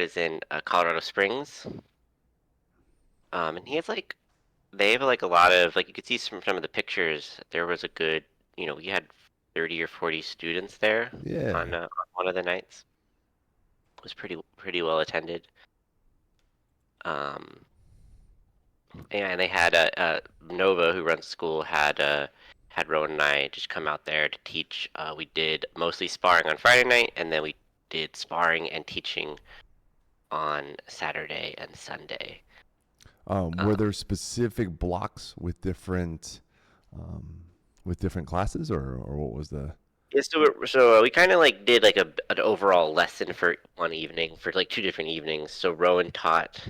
is in Colorado Springs, and he has like they have like a lot of like you could see some of the pictures. There was a good, we had 30 or 40 students there Yeah. on one of the nights. It was pretty well attended. Um, and they had Nova, who runs the school, had Rowan and I just come out there to teach. We did mostly sparring on Friday night, and then we did sparring and teaching on Saturday and Sunday. Were Um, there specific blocks um, with different classes, or what was the? yeah, so we kind of like did like an overall lesson for one evening for like two different evenings. So Rowan taught.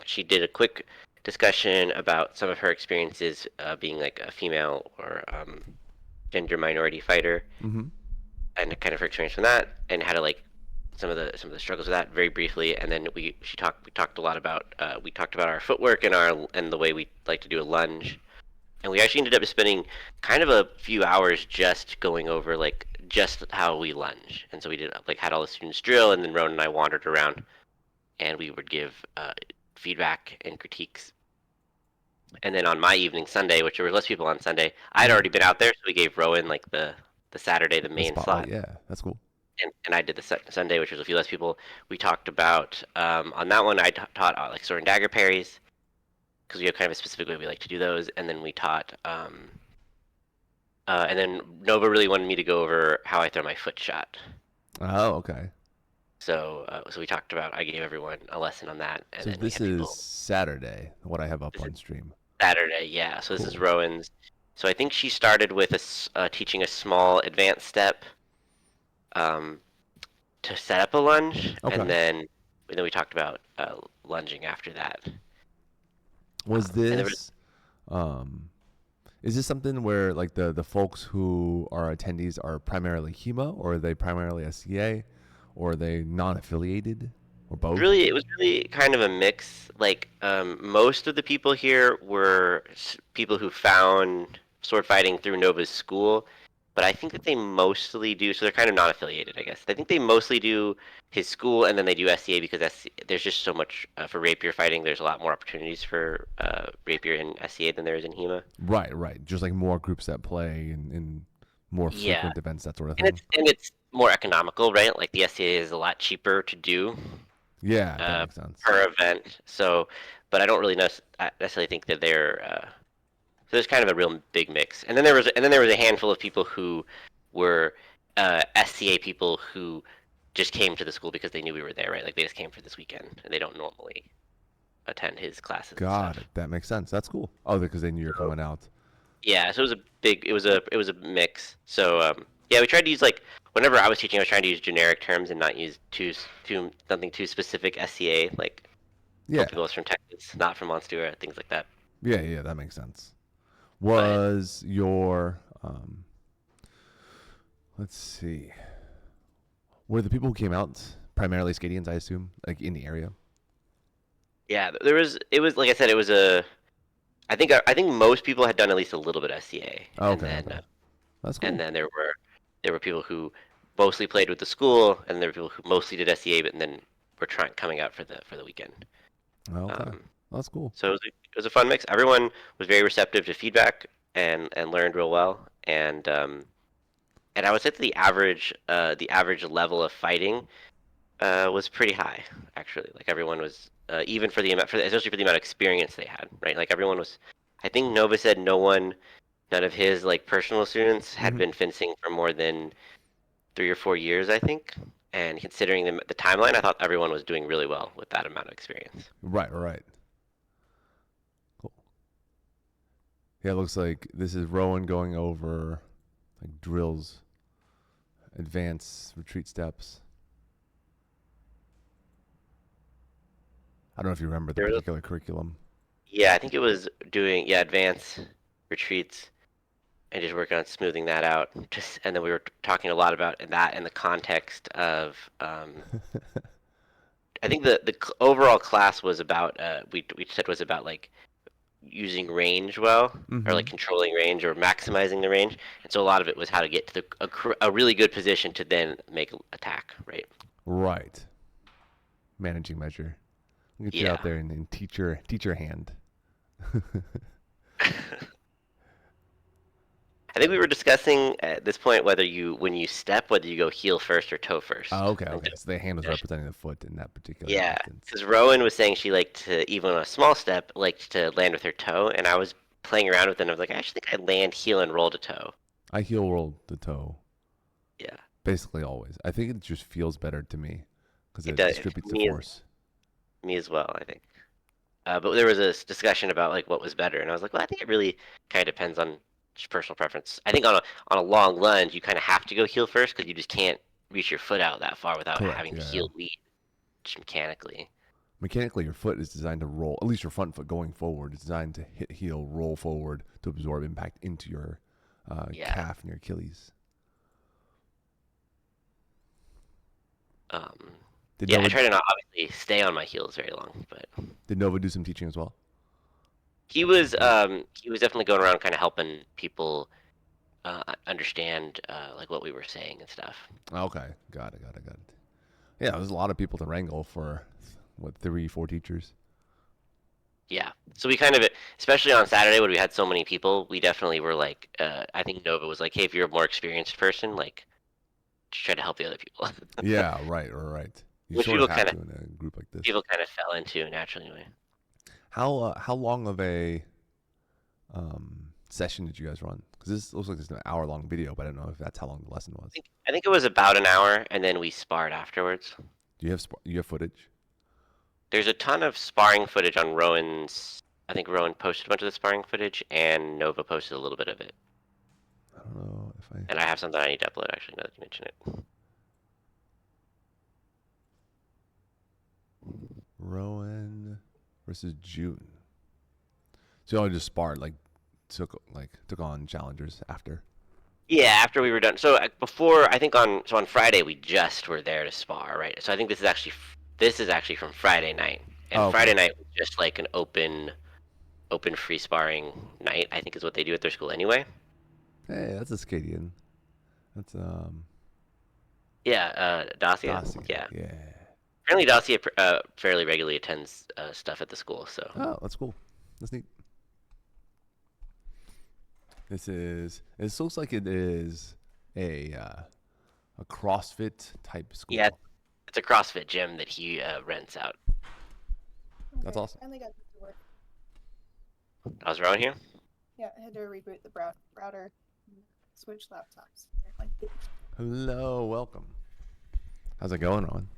She did a quick discussion about some of her experiences being like a female or gender minority fighter, Mm-hmm. and kind of her experience from that, and how to like some of the struggles with that very briefly. And then we talked a lot about we talked about our footwork and the way we like to do a lunge. And we actually ended up spending kind of a few hours just going over like just how we lunge. And so we did like had all the students drill, and then Ronan and I wandered around, and we would give feedback and critiques. And then on my evening Sunday, which there were less people on Sunday, I'd Mm-hmm. already been out there, so we gave Rowan like the Saturday the The main spotlight. slot, Yeah, that's cool. and I did the Sunday, which was a few less people. We talked about on that one I taught like sword and dagger parries because we have kind of a specific way we like to do those, and then we taught and then Nova really wanted me to go over how I throw my foot shot. Oh, okay. So we talked about. I gave everyone a lesson on that, and So then we this had is people. Saturday. What I have up This is on stream. Saturday, yeah. So this is Cool. Rowan's. So I think she started with teaching a small advanced step um, to set up a lunge, Okay. and then we talked about lunging after that. Was And there was this um is this something where like the folks who are attendees are primarily HEMA, or are they primarily SCA, or are they non-affiliated, or both? It was really kind of a mix. Like most of the people here were people who found sword fighting through Nova's school, but I think that they mostly do. So they're kind of not affiliated, I guess. I think they mostly do his school, and then they do SCA because there's just so much for rapier fighting. There's a lot more opportunities for rapier in SCA than there is in HEMA. Right, right. Just like more groups that play in more Yeah, frequent events, that sort of and thing. it's more economical, right? Like the SCA is a lot cheaper to do Yeah, that uh, makes sense. per event. So, but I don't really necessarily think that they're. So there's kind of a real big mix, and then there was a handful of people who were SCA people who just came to the school because they knew we were there, right? Like they just came for this weekend, and they don't normally attend his classes and Got it. stuff. That makes sense. That's cool. Oh, because they knew you're So coming out. yeah, so it was a mix. So yeah, we tried to use like whenever I was teaching, I was trying to use generic terms and not use too something too specific SCA. Like told Yeah, people I was from Texas, not from Monster, things like that. yeah, yeah. That makes sense. But Was your let's see, were the people who came out primarily Skadians? I assume, like in the area. yeah, it was like I said, it was a. I think most people had done at least a little bit of SCA, Oh, and okay, then okay. That's and cool. then there were people who mostly played with the school, and there were people who mostly did SCA, but then were trying coming out for the weekend. Okay, Um, that's cool. so it was a fun mix. Everyone was very receptive to feedback and learned real well, and I would say that the average level of fighting was pretty high, actually. Like everyone was even for the amount especially for the amount of experience they had, right? Like everyone was. I think Nova said none of his like personal students had Hmm. been fencing for more than 3 or 4 years, I think. And considering the timeline, I thought everyone was doing really well with that amount of experience. Right, right. Cool. Yeah, it looks like this is Rowan going over like drills, advanced retreat steps. I don't know if you remember the There was, particular curriculum. yeah, I think it was doing advanced retreats and just working on smoothing that out. Just and then we were talking a lot about that in the context of I think the overall class was about we said was about like using range well, or like Hmm. controlling range or maximizing the range, and so a lot of it was how to get to a really good position to then make attack, right? Right. managing measure. We'll get you out Yeah. there in teacher hand. I think we were discussing at this point whether when you step, whether you go heel first or toe Oh, first. okay, I think okay. So the hand was that- representing the foot in that particular yeah, instance. because Rowan was saying she liked to, even on a small step, liked to land with her toe, and I was playing around with it, and I was like, I actually think I land heel and roll to toe. I heel roll the toe Yeah, basically always. I think it just feels better to me because it it does. distributes the Me as force. me as well, I think. But there was a discussion about like what was better, and I was like, well, I think it really kind of depends on just personal preference. I think on a long lunge, you kind of have to go heel first because you just can't reach your foot out that far without Correct. having the Yeah, yeah. heel lead just mechanically. Mechanically, your foot is designed to roll. At least your front foot going forward is designed to hit heel, roll forward to absorb impact into your Yeah. calf and your Achilles. Um, Did yeah, I Nova try to not obviously stay on my heels very long, but did Nova do some teaching as well? he was definitely going around kind of helping people understand like what we were saying and stuff. Okay, got it. Yeah, there's a lot of people to wrangle for what 3, 4 teachers. Yeah. So we kind of, especially on Saturday when we had so many people, we definitely were like, I think Nova was like, hey, if you're a more experienced person, like, just try to help the other people, Yeah, right. You which sort of have to in a group like this. people kind of fell into naturally anyway. How long of a session did you guys run? Because this looks like it's an hour-long video, but I don't know if that's how long the lesson was. I think it was about an hour, and then we sparred afterwards. Do you have footage? There's a ton of sparring footage on Rowan's. I think Rowan posted a bunch of the sparring footage, and Nova posted a little bit of it. I don't know if I. And I have something I need to upload actually, now that you mention it. Rowan versus June. So y'all just sparred, took on challengers after. Yeah, after we were done. So before, I think on Friday we just were there to spar, right? So I think this is actually from Friday night, and Oh, okay. Friday night was just like an open free sparring night. I think is what they do at their school anyway. Hey, that's a Scadian. That's Yeah, Dacia. Dacia. Yeah, Yeah. apparently Dacia fairly regularly attends stuff at the school. So Oh, that's cool. That's neat. This looks like it is a CrossFit type school. yeah, it's a CrossFit gym that he rents out. That's awesome. Finally got this to work. I was around here. Yeah, I had to reboot the router, and switch laptops. Hello, welcome. How's it going, Ron?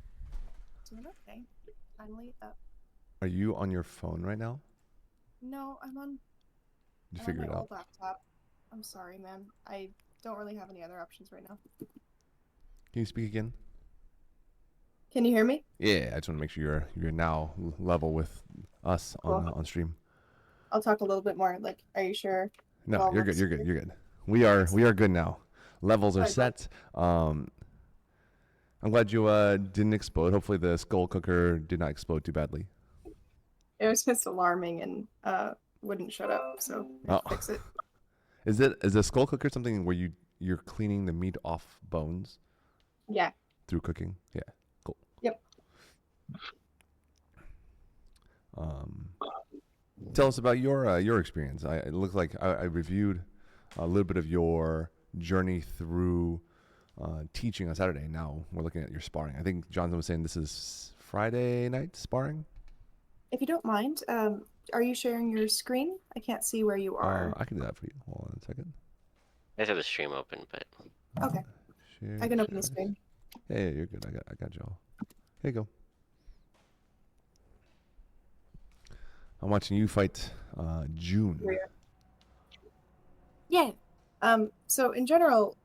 Doing okay. Finally up. Are you on your phone right now? No, Did you I'm on figure my it out? old laptop. I'm sorry, man. I don't really have any other options right now. Can you speak again? Can you hear me? Yeah, I just want to make sure you're now level with us on Cool. on stream. I'll talk a little bit more. Like, are you sure? No, Well, you're good. let's You're good. see. You're good. We are good now. Levels are Alright, cool. set. I'm glad you didn't explode. Hopefully the skull cooker did not explode too badly. It was just alarming and wouldn't shut up, so I had to fix it. Is a skull cooker something where you're cleaning the meat off bones Yeah. through cooking? Yeah, cool. Yep. Tell us about your experience. It looks like I reviewed a little bit of your journey through teaching on Saturday. Now we're looking at your sparring. I think Jonathan was saying this is Friday night sparring. If you don't mind, are you sharing your screen? I can't see where you are. I can do that for you. Hold on a second. I just have the stream open, but Okay. Share, I can open the share. screen. Hey, you're good. I got y'all. Here you go. I'm watching you fight June. Yeah. So in general,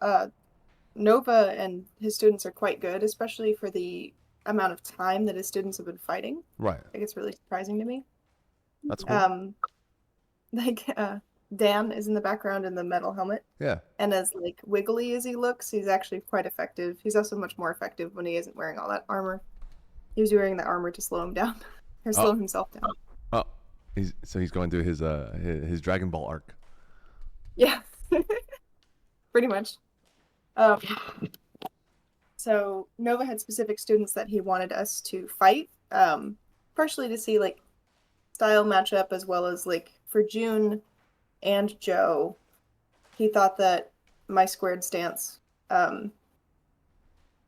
Nova and his students are quite good, especially for the amount of time that his students have been fighting. Right. I think it's really surprising to me. That's cool. Like Dan is in the background in the metal helmet, Yeah. and as like wiggly as he looks, he's actually quite effective. He's also much more effective when he isn't wearing all that armor. He was wearing the armor to slow him down, or slow himself down. Oh, he's going through his Dragon Ball arc. Yeah, pretty much. So Nova had specific students that he wanted us to fight. partially to see like style matchup as well as like for June and Joe, he thought that my squared stance.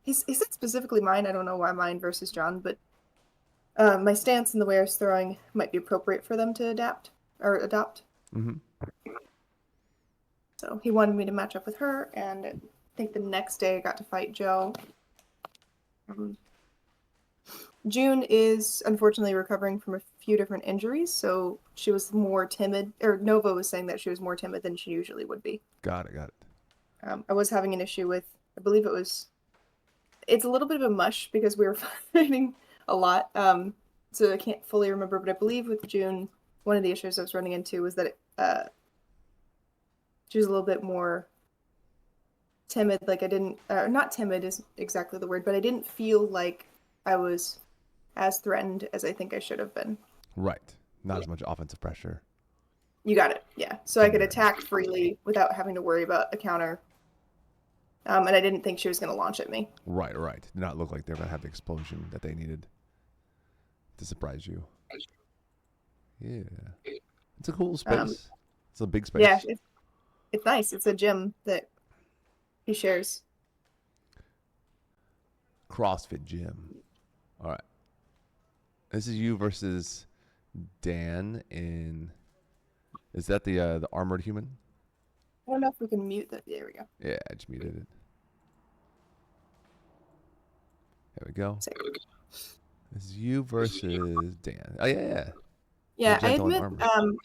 He said specifically mine. I don't know why mine versus John, but my stance and the way I was throwing might be appropriate for them to adapt or adopt. Mm-hmm. So he wanted me to match up with her, and I think the next day I got to fight Joe. June is unfortunately recovering from a few different injuries, so she was more timid, or Nova was saying that she was more timid than she usually would be. Got it. I was having an issue with, I believe it's a little bit of a mush because we were fighting a lot, so I can't fully remember, but I believe with June, one of the issues I was running into was that she was a little bit more timid, like I didn't, not timid is exactly the word, but I didn't feel like I was as threatened as I think I should have been. Right. Not as much offensive pressure. You got it, yeah. So I could attack freely without having to worry about a counter. And I didn't think she was going to launch at me. Right. Did not look like they were going to have the explosion that they needed to surprise you. Yeah. It's a cool space. It's a big space. Yeah, it's nice. It's a gym that he shares. CrossFit gym. All right. This is you versus Dan in. Is that the armored human? I don't know if we can mute that. There we go. Yeah, I just muted it. There we go. This is you versus Dan. Oh yeah. Yeah, I Gentle and admit armored.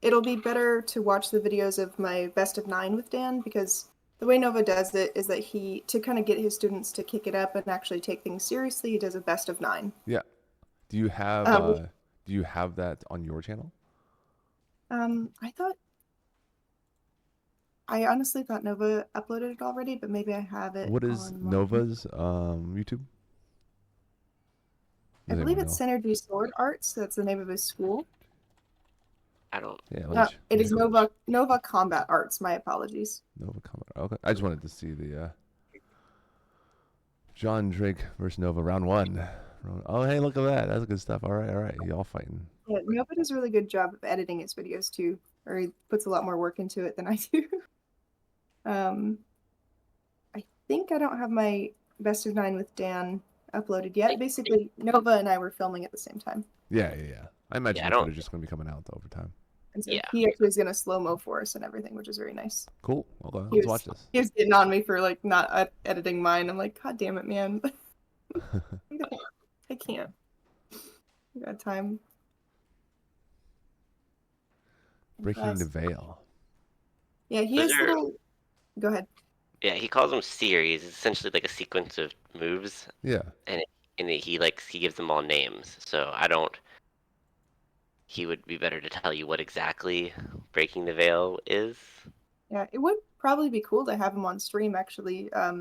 it'll be better to watch the videos of my best of 9 with Dan, because the way Nova does it is that to kind of get his students to kick it up and actually take things seriously, he does a best of 9. Yeah. Do you have that on your channel? I honestly thought Nova uploaded it already, but maybe I have it. What is on Nova's YouTube? I Does believe anyone it's know? Synergy Sword Arts. That's the name of his school. I don't. Yeah, No, it is Nova Combat Arts. My apologies. Nova comment. Okay, I just wanted to see the John Drake versus Nova round 1. Oh, hey, look at that. That's good stuff. All right. Y'all fighting. Yeah, Nova does a really good job of editing his videos too, or he puts a lot more work into it than I do. I think I don't have my best of 9 with Dan uploaded yet. Basically, Nova and I were filming at the same time. Yeah. I imagine Yeah, the footage is just going to be coming out over time. And so Yeah. he actually is going to slow-mo for us and everything, which is very nice. Cool. Okay, let's watch this. He was getting on me for like not editing mine. I'm like, God damn it, man. I can't. I got time. Breaking the veil. Yeah, he has little. Go ahead. Yeah, he calls them series. It's essentially like a sequence of moves, Yeah. and he gives them all names. So I don't. He would be better to tell you what exactly breaking the veil is. Yeah, it would probably be cool to have him on stream, actually. I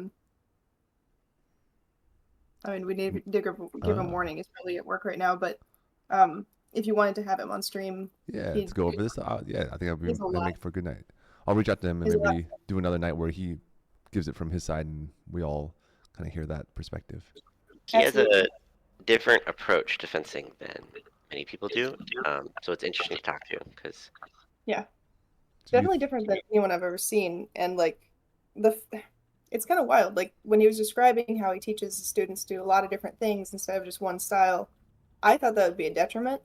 mean, we need to give him warning. He's probably at work right now, but if you wanted to have him on stream, yeah, let's go over this. Yeah, I think that'd make for a good night. I'll reach out to him and maybe do another night where he gives it from his side and we all kind of hear that perspective. He has a different approach to fencing than many people do, so it's interesting to talk to because definitely different than anyone I've ever seen, and like it's kind of wild. Like when he was describing how he teaches his students to do a lot of different things instead of just one style, I thought that would be a detriment.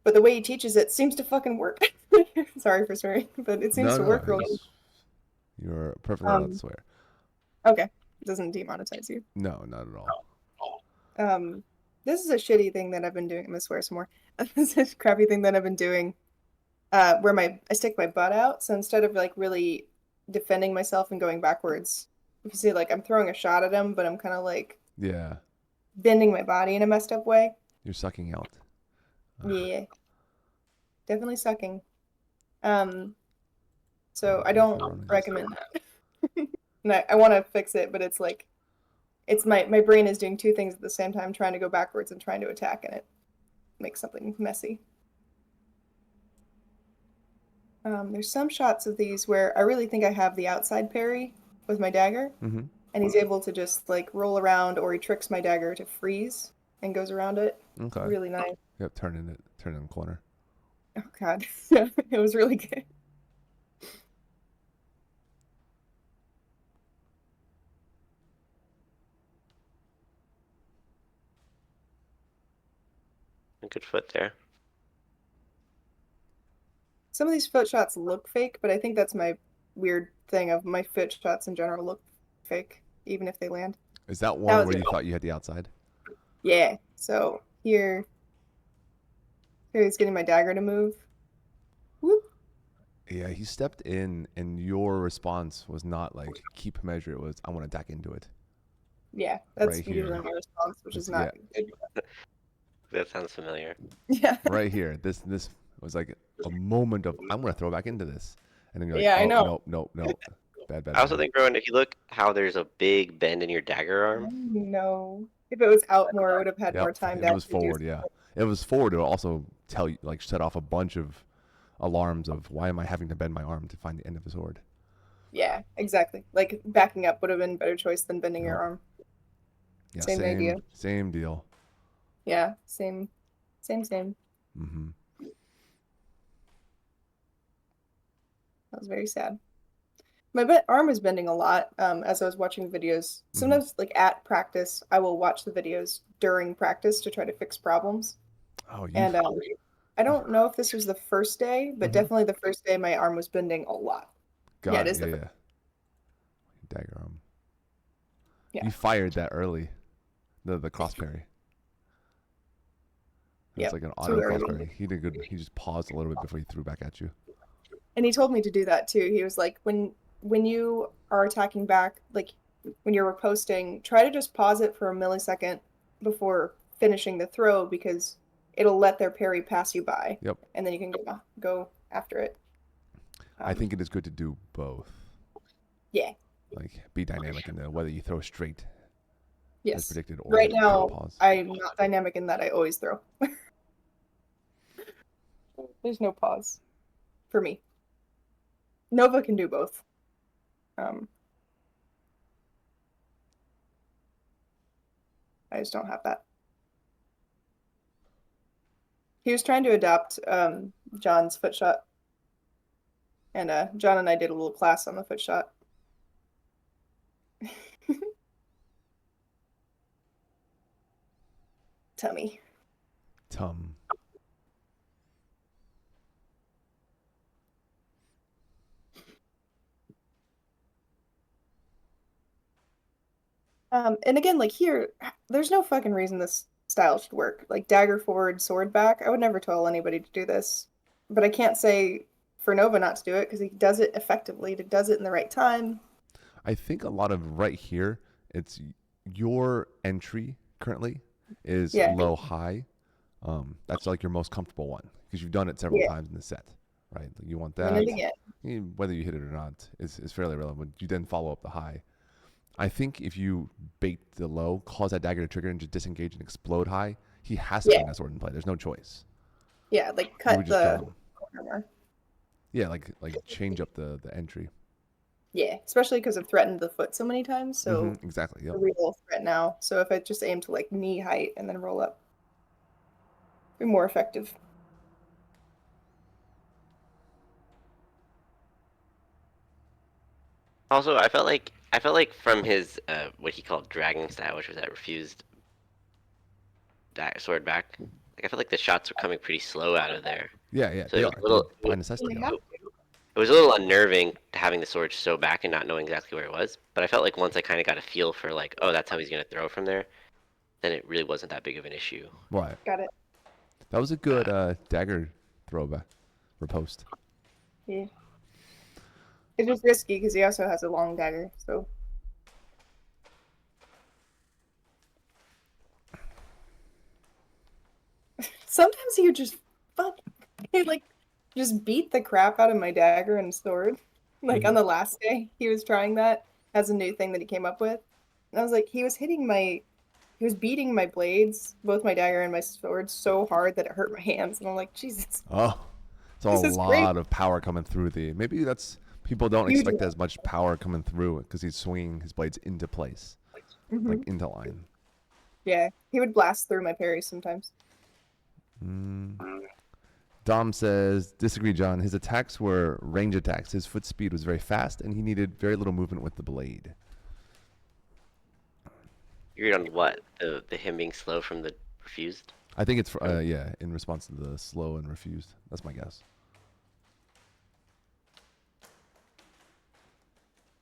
But the way he teaches it seems to fucking work. Sorry for swearing, but it seems to work real good. You're perfectly allowed to swear. Okay, it doesn't demonetize you. No, not at all. This is a shitty thing that I've been doing. I'm gonna swear some more. This is a crappy thing that I've been doing, where I stick my butt out. So instead of like really defending myself and going backwards, if you see, like I'm throwing a shot at him, but I'm kind of like bending my body in a messed up way. You're sucking out. Yeah, definitely sucking. So I don't recommend that. And I want to fix it, but it's like, it's my brain is doing two things at the same time, trying to go backwards and trying to attack, and it makes something messy. There's some shots of these where I really think I have the outside parry with my dagger, and he's able to just like roll around, or he tricks my dagger to freeze and goes around it. Okay. Really nice. Yep, turn in the corner. Oh God, yeah, it was really good. A good foot there. Some of these foot shots look fake, but I think that's my weird thing of my foot shots in general look fake, even if they land. Is that That one was where it. you thought you had the outside? Yeah. So here he's getting my dagger to move. Whoop. Yeah, he stepped in, and your response was not like keep measure. It was I want to attack into it. Yeah, that's Right here. usually my response, which is not good. That sounds familiar. Yeah. Right here. This was like a moment of I'm gonna throw back into this, and then you're like, Yeah, I oh know. no, bad. I also think, Rowan, if you look how there's a big bend in your dagger arm. No. If it was out more, I would have had more Yep, time it to was actually do forward. Yeah, it was forward. It will also tell you like set off a bunch of alarms of why am I having to bend my arm to find the end of the sword. Yeah, exactly. Like backing up would have been a better choice than bending your Yep. arm. Yeah, Same idea. Same deal. Yeah, same. Mm-hmm. That was very sad. My arm was bending a lot as I was watching videos. Sometimes, like at practice, I will watch the videos during practice to try to fix problems. Oh, you. And I don't know if this was the first day, but definitely the first day my arm was bending a lot. Got Yeah, it. it is the Yeah, first. yeah. Dagger arm. Yeah. You fired that early. The cross parry. It's Yep. like an So auto early. cross parry. He did good. He just paused a little bit before he threw back at you. And he told me to do that too. He was like, when you are attacking back, like when you're riposting, try to just pause it for a millisecond before finishing the throw because it'll let their parry pass you by. Yep. And then you can go after it. I think it is good to do both. Yeah. Like be dynamic in whether you throw straight as Yes. predicted or Right now, pause. I'm not dynamic in that I always throw. There's no pause for me. Nova can do both. I just don't have that. He was trying to adopt John's foot shot. And John and I did a little class on the foot shot. Tummy. Tum. And again, like here, there's no fucking reason this style should work. Like dagger forward, sword back. I would never tell anybody to do this. But I can't say for Nova not to do it because he does it effectively. He does it in the right time. I think a lot of right here, it's your entry currently is low high. That's like your most comfortable one because you've done it several times in the set, right? You want that. Whether you hit it or not is fairly relevant. You then follow up the high. I think if you bait the low, cause that dagger to trigger and just disengage and explode high, he has to bring that sword in play. There's no choice. Yeah, like cut the corner. Yeah, like change up the entry. Yeah, especially because I've threatened the foot so many times. So exactly. Yep. A real threat now. So if I just aim to like knee height and then roll up, be more effective. Also, I felt like from his what he called dragging style, which was that refused sword back. Like I felt like the shots were coming pretty slow out of there. Yeah. So it was by necessity. It was a little unnerving having the sword so back and not knowing exactly where it was. But I felt like once I kind of got a feel for like, oh, that's how he's gonna throw from there, then it really wasn't that big of an issue. Right. Got it. That was a good dagger throwback, riposte. Yeah. It was risky because he also has a long dagger, so. Sometimes he would just just beat the crap out of my dagger and sword. Like on the last day, he was trying that as a new thing that he came up with. And I was like, he was beating my blades, both my dagger and my sword, so hard that it hurt my hands. And I'm like, Jesus. Oh, it's a lot of power coming through maybe that's, people don't expect as much power coming through because he's swinging his blades into place, like into line. Yeah, he would blast through my parries sometimes. Mm. Dom says, disagree, John. His attacks were range attacks. His foot speed was very fast, and he needed very little movement with the blade. You're on what? The him being slow from the refused? I think it's yeah, in response to the slow and refused. That's my guess.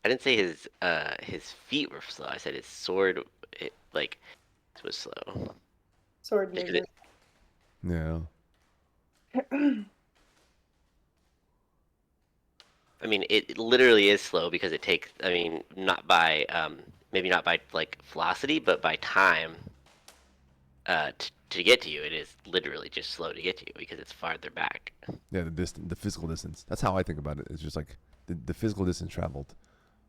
I didn't say his feet were slow. I said his sword was slow. Sword Just 'cause it, movement. Yeah. I mean, it literally is slow because it takes. I mean, not by maybe not by like velocity, but by time. To get to you, it is literally just slow to get to you because it's farther back. Yeah, the physical distance. That's how I think about it. It's just like the physical distance traveled.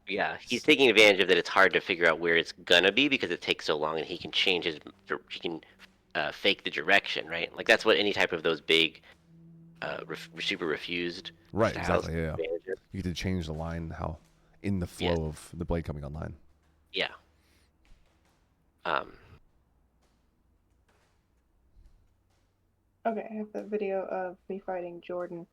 Yeah, he's taking advantage of that. It's hard to figure out where it's gonna be because it takes so long, and he can change his. He can fake the direction, right? Like that's what any type of those big, super refused Right, styles. exactly. Yeah. You get to change the line how in the Yes. flow of the blade coming online. Yeah. Okay, I have the video of me fighting Jordan.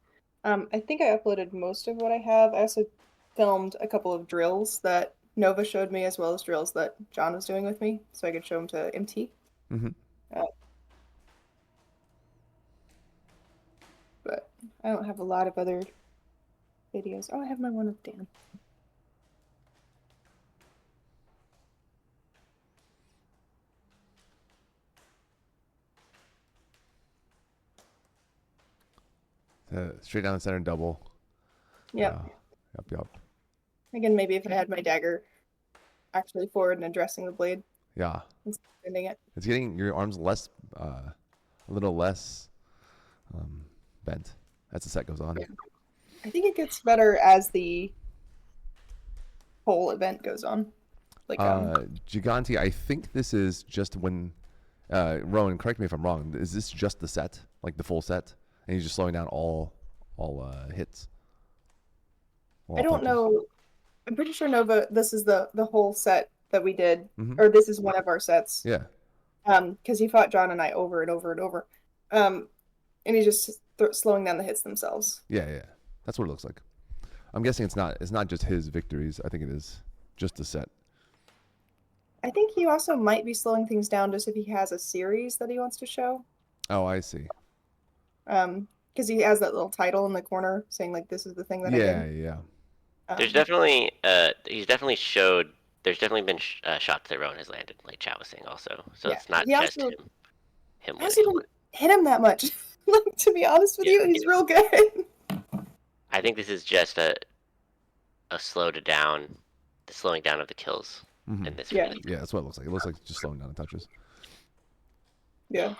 I think I uploaded most of what I have. I also filmed a couple of drills that Nova showed me, as well as drills that John was doing with me, so I could show them to MT. Mm-hmm. But I don't have a lot of other videos. Oh, I have my one of Dan. Straight down the center double. Yep. Yep. Again, maybe if I had my dagger actually forward and addressing the blade. Yeah. Instead of bending it. It's getting your arms less, a little less bent as the set goes on. I think it gets better as the whole event goes on. Like Gigante, I think this is just when Rowan, correct me if I'm wrong. Is this just the set, like the full set, and he's just slowing down all hits? I don't know. I'm pretty sure Nova. This is the whole set that we did, Mm-hmm. or this is one of our sets. Yeah. Because he fought John and I over and over and over, and he's just slowing down the hits themselves. Yeah. That's what it looks like. I'm guessing it's not just his victories. I think it is just the set. I think he also might be slowing things down just if he has a series that he wants to show. Oh, I see. Because he has that little title in the corner saying like this is the thing that I did. Yeah. There's definitely he's definitely showed. There's definitely been shots that Rowan has landed, like Chat was saying also. So Yeah. it's not He just also- him. I also didn't hit him that much. Like, to be honest with you, he's real good. I think this is just a slowing down of the kills in this. Yeah. Release. Yeah, that's what it looks like. It looks like just slowing down the touches. Yeah.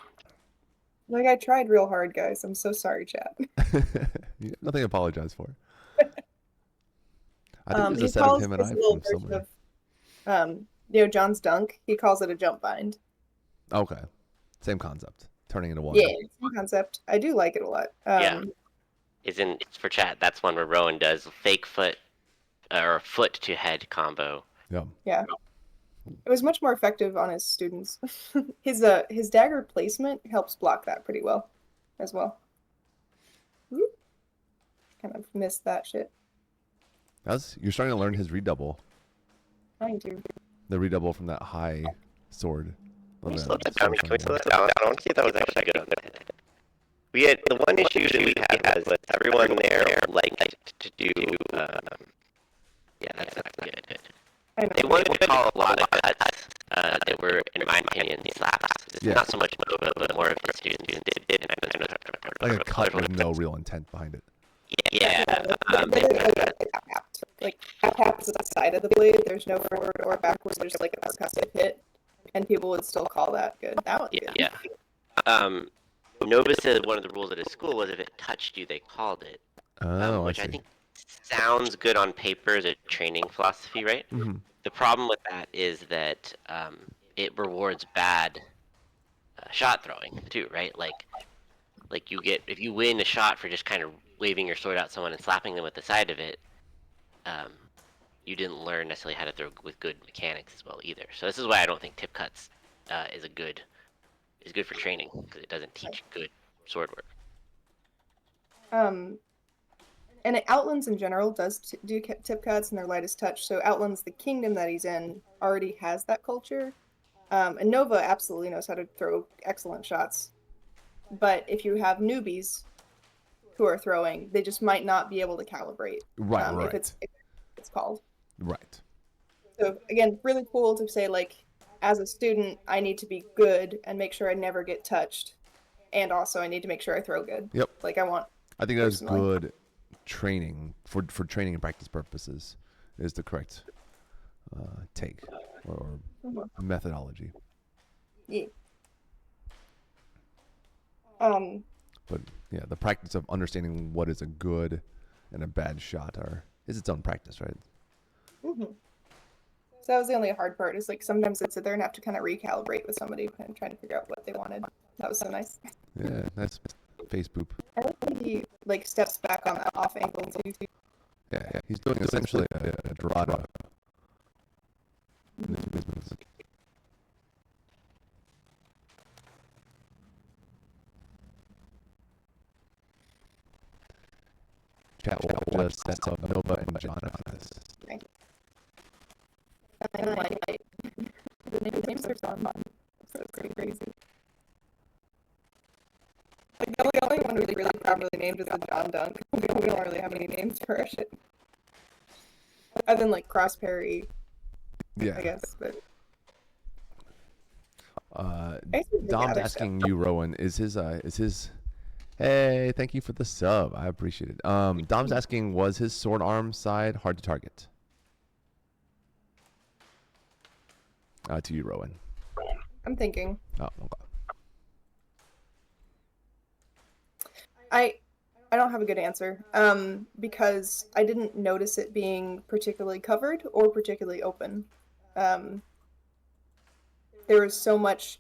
Like I tried real hard, guys. I'm so sorry, chat. Nothing to apologize for. I think there's a He set of calls him and this I little from version somewhere. of John's dunk. He calls it a jump bind. Okay, same concept. Turning into one. Yeah, same concept. I do like it a lot. Yeah. It's for Chat. That's one where Rowan does fake foot or foot to head combo. Yeah. It was much more effective on his students. His dagger placement helps block that pretty well, as well. Whoop. Kind of missed that shit. You're starting to learn his redouble. Trying to. The redouble from that high sword. Can we slow that down? Can we slow that down? I want to see if that was actually good on that. We had the one issue that we had was everyone there liked to do. Yeah, that's not good. They wanted to call a lot of cuts that were, in my opinion, slaps. It's not so much Nova, but more of his students did. Like a cut with no real intent behind it. Yeah. Like tap is the side of the blade. There's no forward or backwards. There's like a percussive hit, and people would still call that good. That was good. Yeah. Nova said one of the rules at his school was if it touched you, they called it. Which I think sounds good on paper as a training philosophy, right? Mm-hmm. The problem with that is that it rewards bad shot throwing too, right? Like you get, if you win a shot for just kind of waving your sword out someone and slapping them with the side of it, you didn't learn necessarily how to throw with good mechanics as well either. So this is why I don't think tip cuts is good for training because it doesn't teach good sword work. Um, and Outlands in general does do tip cuts, and they're lightest touch. So Outlands, the kingdom that he's in, already has that culture. And Nova absolutely knows how to throw excellent shots. But if you have newbies who are throwing, they just might not be able to calibrate. Right, If it's called. right. So again, really cool to say, like, as a student, I need to be good and make sure I never get touched, and also I need to make sure I throw good. Yep. Like I want. I think that's Personally. good training for training and practice purposes is the correct take or methodology. Yeah. But yeah, the practice of understanding what is a good and a bad shot is its own practice, right? Mm-hmm. So that was the only hard part. Is like sometimes I'd sit there and have to kind of recalibrate with somebody and trying to figure out what they wanted. That was so nice. Yeah, that's face poop. I think he like steps back on that off angle too. Yeah. He's doing essentially a Dorado. In his movements. Chat will just set up Nova and John on this. Okay. And like the names are so fun. So it's crazy. Like the only one who's really properly named is the John Dunk. We don't really have any names for our shit. Other than like Cross Parry, Yeah. I guess, but Dom's asking you, Rowan, is his hey, thank you for the sub. I appreciate it. Dom's asking, was his sword arm side hard to target? To you, Rowan. I'm thinking. Oh, okay. I don't have a good answer. Because I didn't notice it being particularly covered or particularly open. There was so much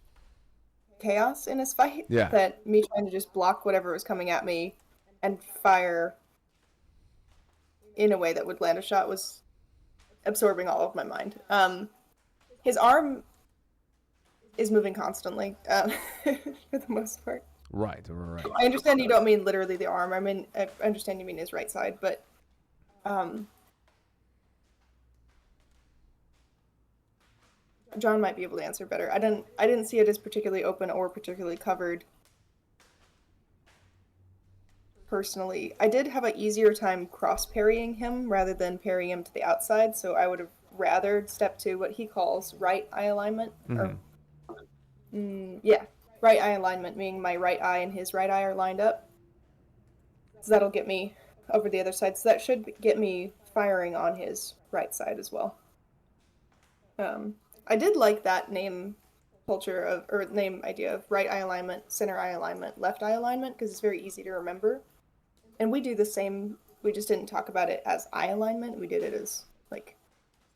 chaos in his fight that me trying to just block whatever was coming at me and fire in a way that would land a shot was absorbing all of my mind. His arm is moving constantly, for the most part. Right. I understand you don't mean literally the arm. I mean, I understand you mean his right side, but John might be able to answer better. I didn't see it as particularly open or particularly covered. Personally, I did have an easier time cross parrying him rather than parrying him to the outside, so I would have rather step to what he calls right eye alignment. Right eye alignment, meaning my right eye and his right eye are lined up. So that'll get me over the other side. So that should get me firing on his right side as well. I did like that name idea of right eye alignment, center eye alignment, left eye alignment, because it's very easy to remember. And we do the same, we just didn't talk about it as eye alignment, we did it as like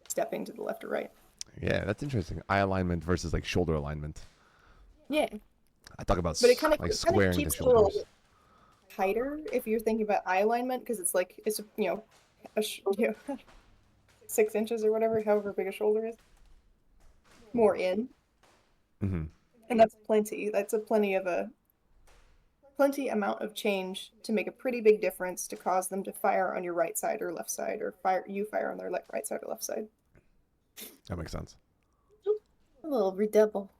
stepping to the left or right. Yeah, that's interesting. Eye alignment versus like shoulder alignment. Yeah. I talk about but it kind of like squaring the keeps shoulders. A little tighter if you're thinking about eye alignment, because it's like, it's, 6 inches or whatever, however big a shoulder is. More in. Mm-hmm. And that's plenty. That's a plenty amount of change to make a pretty big difference to cause them to fire on your right side or left side, or fire on their right side or left side. That makes sense. A little redouble.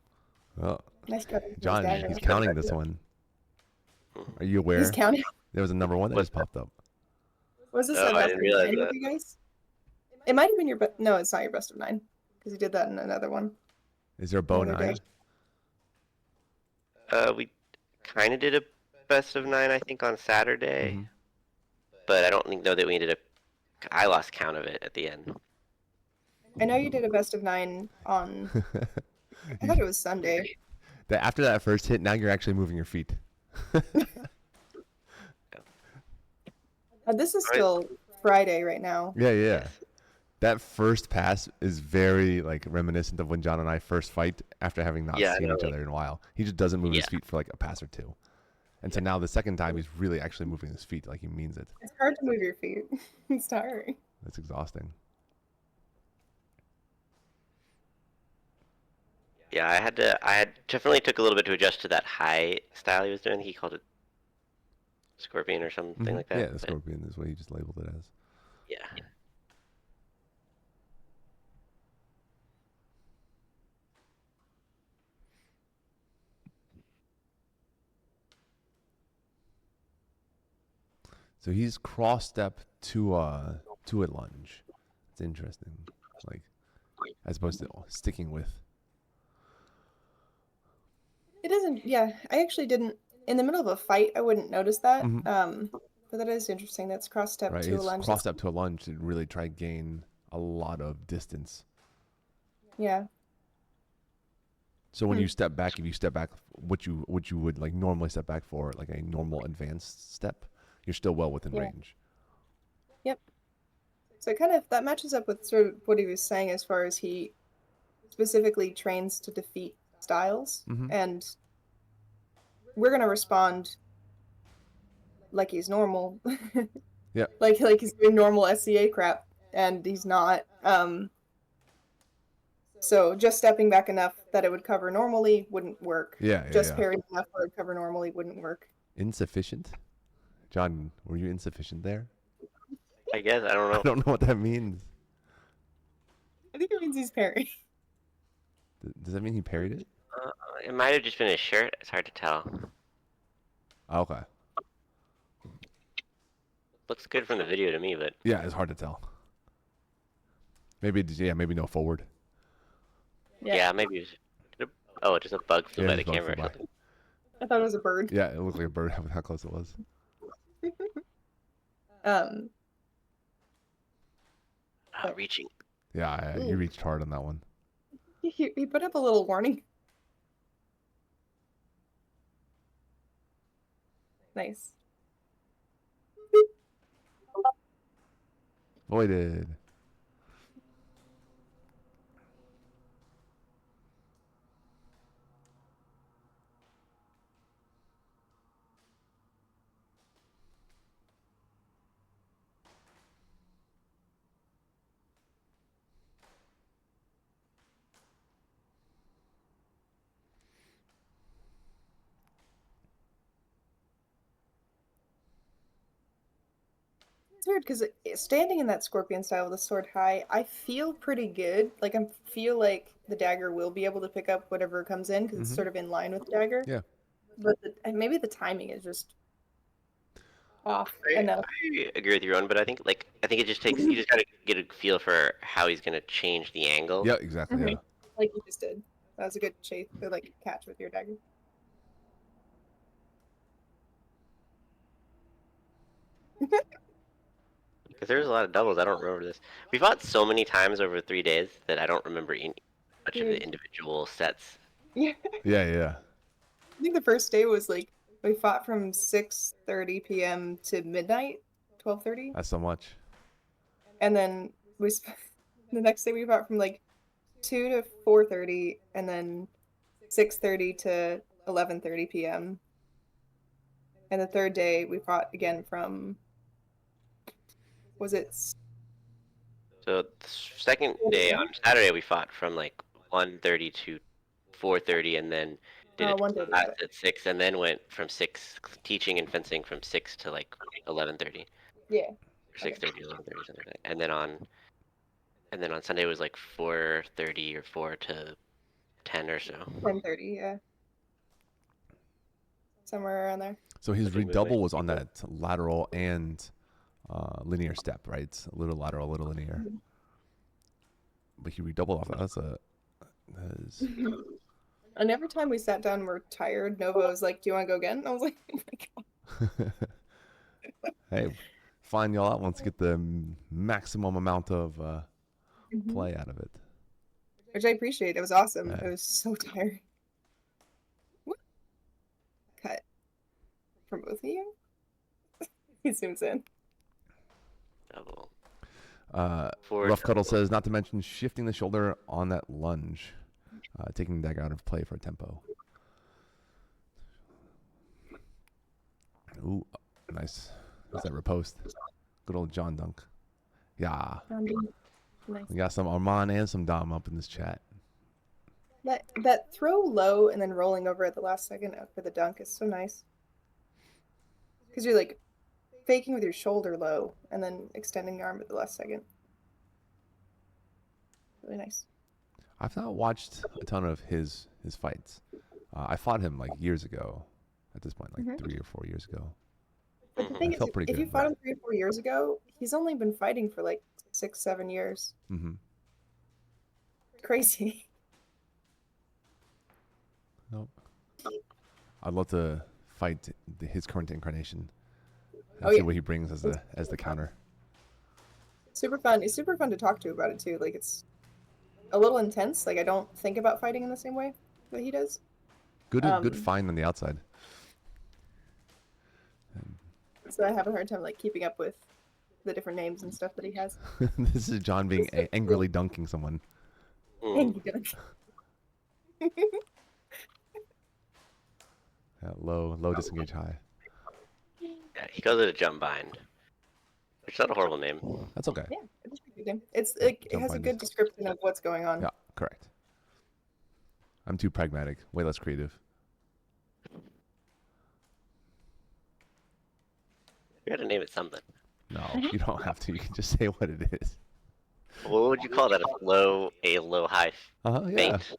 Well, Nice try. John, he's counting this one. Are you aware? He's counting. There was a number one that just popped up. Was this I didn't realize that. You guys? It might have been no, it's not your best of 9, because you did that in another one. Is there a bow 9? We kind of did a best of 9, I think, on Saturday, but I don't know that we did I lost count of it at the end. I know you did a best of 9 on. I thought it was Sunday. After that first hit, now you're actually moving your feet. This is still Friday right now. Yeah. That first pass is very like reminiscent of when John and I first fight after having not seen each other in a while. He just doesn't move his feet for like a pass or two. And so now the second time he's really actually moving his feet like he means it. It's hard to move your feet. It's tiring. That's exhausting. Yeah, I had definitely took a little bit to adjust to that high style he was doing. He called it scorpion or something like that. Yeah, the But scorpion is what he just labeled it as. yeah. So he's cross step to a lunge. It's interesting, like as opposed to sticking with. It doesn't. Yeah, I actually didn't. In the middle of a fight, I wouldn't notice that. Mhm. But that is interesting. That's cross step Right, to a he's lunge. cross step to a lunge to really try and gain a lot of distance. Yeah. So when you step back, if you step back, what you would like normally step back for, like a normal advanced step, you're still well within Yeah. range. Yep. So it kind of that matches up with sort of what he was saying as far as he specifically trains to defeat styles, and we're gonna respond like he's normal. Yeah. like he's doing normal SCA crap, and he's not. So just stepping back enough that it would cover normally wouldn't work. Yeah, Just parrying enough where it would cover normally wouldn't work. Insufficient? John, were you insufficient there? I guess I don't I know. don't know what that means. I think it means he's parrying. Does that mean he parried it? It might have just been his shirt. It's hard to tell. Okay. Looks good from the video to me, but Yeah, it's hard to tell. Maybe maybe no forward. yeah, maybe. It was, oh, just a bug flew by the just bug camera. flew Or by. something. I thought it was a bird. Yeah, it looked like a bird. How close it was. Reaching. Yeah, you reached hard on that one. He put up a little warning. Nice. Voided. It's weird because standing in that scorpion style with a sword high, I feel pretty good. Like I feel like the dagger will be able to pick up whatever comes in because it's sort of in line with the dagger. Yeah. But maybe the timing is just off enough. I agree with you, Rowan, but I think it just takes you just gotta get a feel for how he's gonna change the angle. Yeah, exactly. Yeah. Like you just did. That was a good chase, or like catch with your dagger. Because there's a lot of doubles. I don't remember this. We fought so many times over 3 days that I don't remember much of the individual sets. Yeah. Yeah. I think the first day was like we fought from 6:30 p.m. to midnight, 12:30. That's so much. And then the next day we fought from like 2 to 4:30, and then 6:30 to 11:30 p.m. And the third day we fought again from was it So the second day on Saturday we fought from like 1:30 to 4:30, and then did a 1:30, class at 6, and then went from 6 teaching and fencing from 6 to like 11:30. Yeah. Or 6:30 to 11:30, something like that. And then on Sunday was like 4:30 or 4 to 10 or so. 10:30, yeah. Somewhere around there. So his redouble was on that lateral and linear step, right? A little lateral, a little linear. But he redoubled off that. That is. And every time we sat down and we're tired, Nova was like, "Do you want to go again?" And I was like, "Oh my god." Hey, find y'all out. Let's get the maximum amount of play out of it. Which I appreciate. It was awesome. It was so tiring. What? Cut from both of you. He zooms in. Double. Rough Cuddle says, not to mention shifting the shoulder on that lunge, taking the dagger out of play for a tempo. Ooh, nice. That's that riposte. Good old John Dunk. Yeah. Nice. We got some Armand and some Dom up in this chat. That throw low and then rolling over at the last second for the dunk is so nice. Because you're like faking with your shoulder low and then extending your arm at the last second. Really nice. I've not watched a ton of his fights. I fought him like years ago. At this point, like 3 or 4 years ago. But the Mhm. thing It is, felt pretty if you good. fought him 3 or 4 years ago, he's only been fighting for like 6, 7 years. Mm-hmm. Crazy. Nope. I'd love to fight his current incarnation and Oh see yeah, what he brings as the counter. super fun. It's super fun to talk to about it too. Like it's a little intense. Like I don't think about fighting in the same way that he does. Good find on the outside. So I have a hard time like keeping up with the different names and stuff that he has. This is John being angrily dunking someone. Mm. Low disengage high. Yeah, he calls it a jump bind, which is not a horrible name. That's okay. Yeah, it's a good name. It's like it Jump has a bind good is- description of what's going on. Yeah, correct. I'm too pragmatic, way less creative. You got to name it something. No, you don't have to. You can just say what it is. What would you call that? A low high Yeah. feint?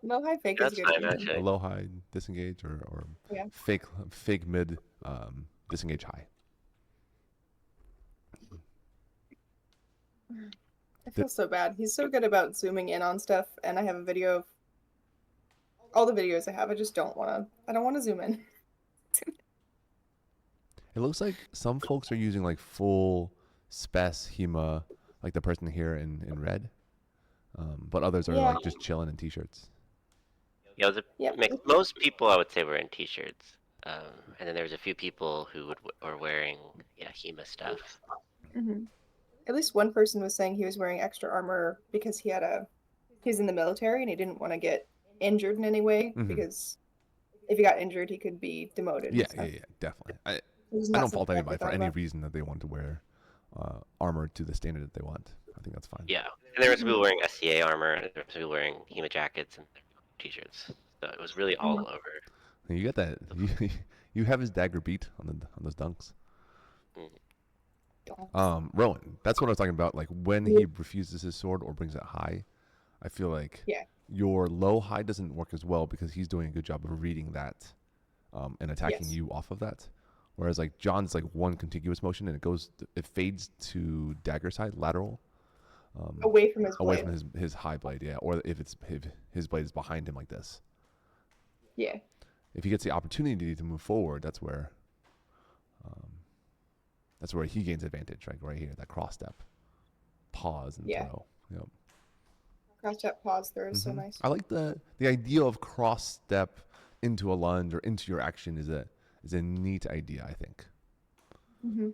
No high fake is That's a good. fine, one. actually. A low high disengage or Yeah. fake mid disengage high. I feel so bad. He's so good about zooming in on stuff, and I have a video of all the videos I have. I just don't want to. I don't want to zoom in. It looks like some folks are using like full spec HEMA, like the person here in red, but others are Yeah. like just chilling in t-shirts. Yeah, it was a Yep. mix. Most people, I would say, were in t-shirts, and then there was a few people who were wearing HEMA stuff. Mm-hmm. At least one person was saying he was wearing extra armor because he's in the military and he didn't want to get injured in any way Mhm. because if he got injured, he could be demoted. Yeah, and stuff. definitely. Which is I not don't fault something I anybody ever for thought any about. reason that they want to wear armor to the standard that they want. I think that's fine. Yeah, and there were some people wearing SCA armor, and there were some people wearing HEMA jackets and t-shirts. So it was really all over. And you got that. You have his dagger beat on those dunks. Rowan, that's what I was talking about. Like when he refuses his sword or brings it high, I feel like your low high doesn't work as well because he's doing a good job of reading that and attacking you off of that. Whereas like John's like one contiguous motion and it fades to dagger side lateral. Away from his away blade. from his high blade, yeah. Or if his blade is behind him like this. Yeah. If he gets the opportunity to move forward, that's where he gains advantage, right here, that cross step, pause and throw. Yep. Cross step pause throw is so nice. I like the idea of cross step into a lunge or into your action is a neat idea, I think. Mm-hmm.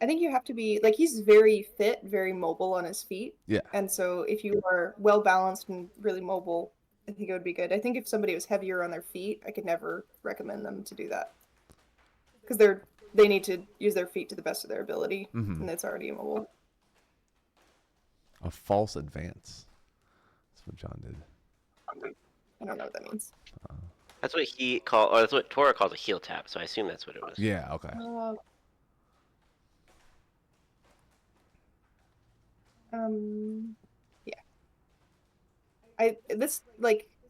I think you have to be like he's very fit, very mobile on his feet. Yeah. And so if you are well balanced and really mobile, I think it would be good. I think if somebody was heavier on their feet, I could never recommend them to do that because they need to use their feet to the best of their ability, and it's already immobile. A false advance. That's what John did. I don't know what that means. That's what that's what Tora calls a heel tap. So I assume that's what it was. Yeah. Okay. Yeah.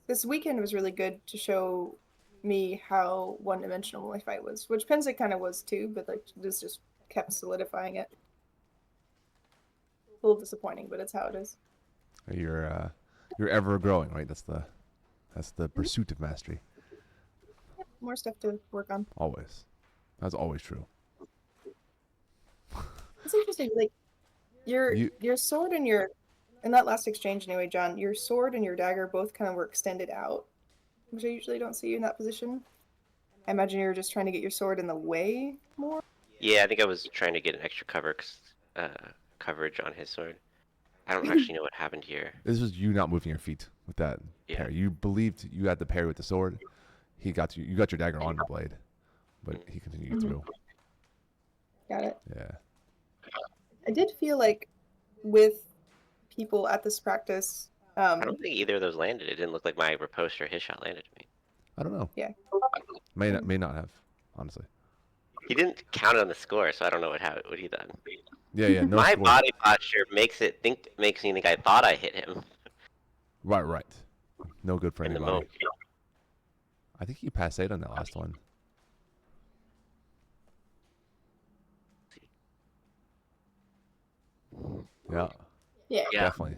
This weekend was really good to show me how one-dimensional my fight was, which Penza kind of was too, but like this just kept solidifying it. A little disappointing, but it's how it is. You're ever growing, right? That's the pursuit of mastery. Yeah, more stuff to work on. Always. That's always true. It's interesting, like your sword and in that last exchange anyway, John, your sword and your dagger both kind of were extended out, which I usually don't see you in that position. I imagine you were just trying to get your sword in the way more. Yeah, I think I was trying to get an extra coverage on his sword. I don't actually know what happened here. This was you not moving your feet with that parry. You believed you had the parry with the sword. You got your dagger on your blade, but he continued through. Got it. Yeah. I did feel like with people at this practice, I don't think either of those landed. It didn't look like my riposte or his shot landed to me. I don't know. Yeah. May not have, honestly. He didn't count it on the score, so I don't know what he done. Yeah. No My score. body posture makes me think I thought I hit him Right. No good for in the anybody. moment. I think he passed 8 on that last one. Yeah. Yeah. Definitely.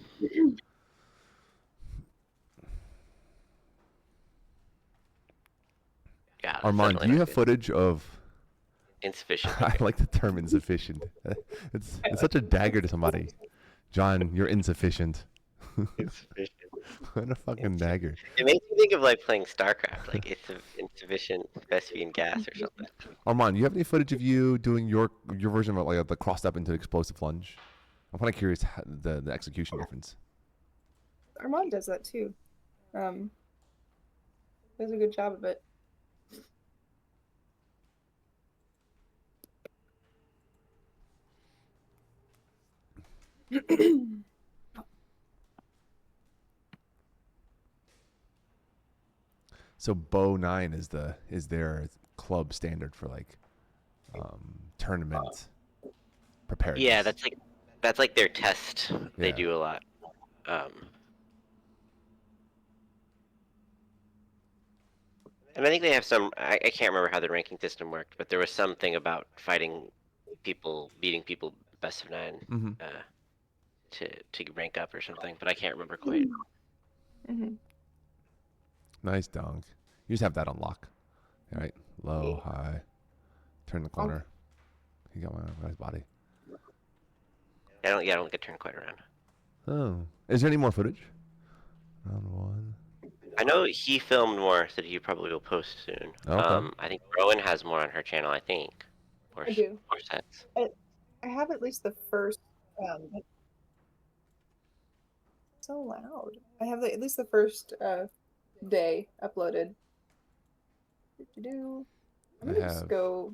Yeah. that's Armand, do definitely you not have good. footage of? Insufficient. I like the term insufficient. It's such a dagger to somebody. John, you're insufficient. Insufficient. What a fucking dagger. It makes me think of like playing StarCraft, like it's insufficient Vespian gas or something. Armand, do you have any footage of you doing your version of like the crossed up into explosive lunge? I'm kind of curious the execution difference. Armand does that too. Does a good job of it. So Bow 9 is their club standard for like tournament preparedness. Yeah, that's like their test. They Yeah. do a lot. And I think they have some. I can't remember how the ranking system worked, but there was something about beating people best of 9, Mm-hmm. to rank up or something. But I can't remember quite. Mm-hmm. Nice dunk. You just have that on lock. All right. Low, high. Turn the corner. He got my guy's body. I don't get turned quite around. Oh. Is there any more footage? Round 1. I know he filmed more that he probably will post soon. Okay. I think Rowan has more on her channel. I think. Or I do. Or sets. I have at least the first. So loud. I have at least the first day uploaded. I'm gonna just go.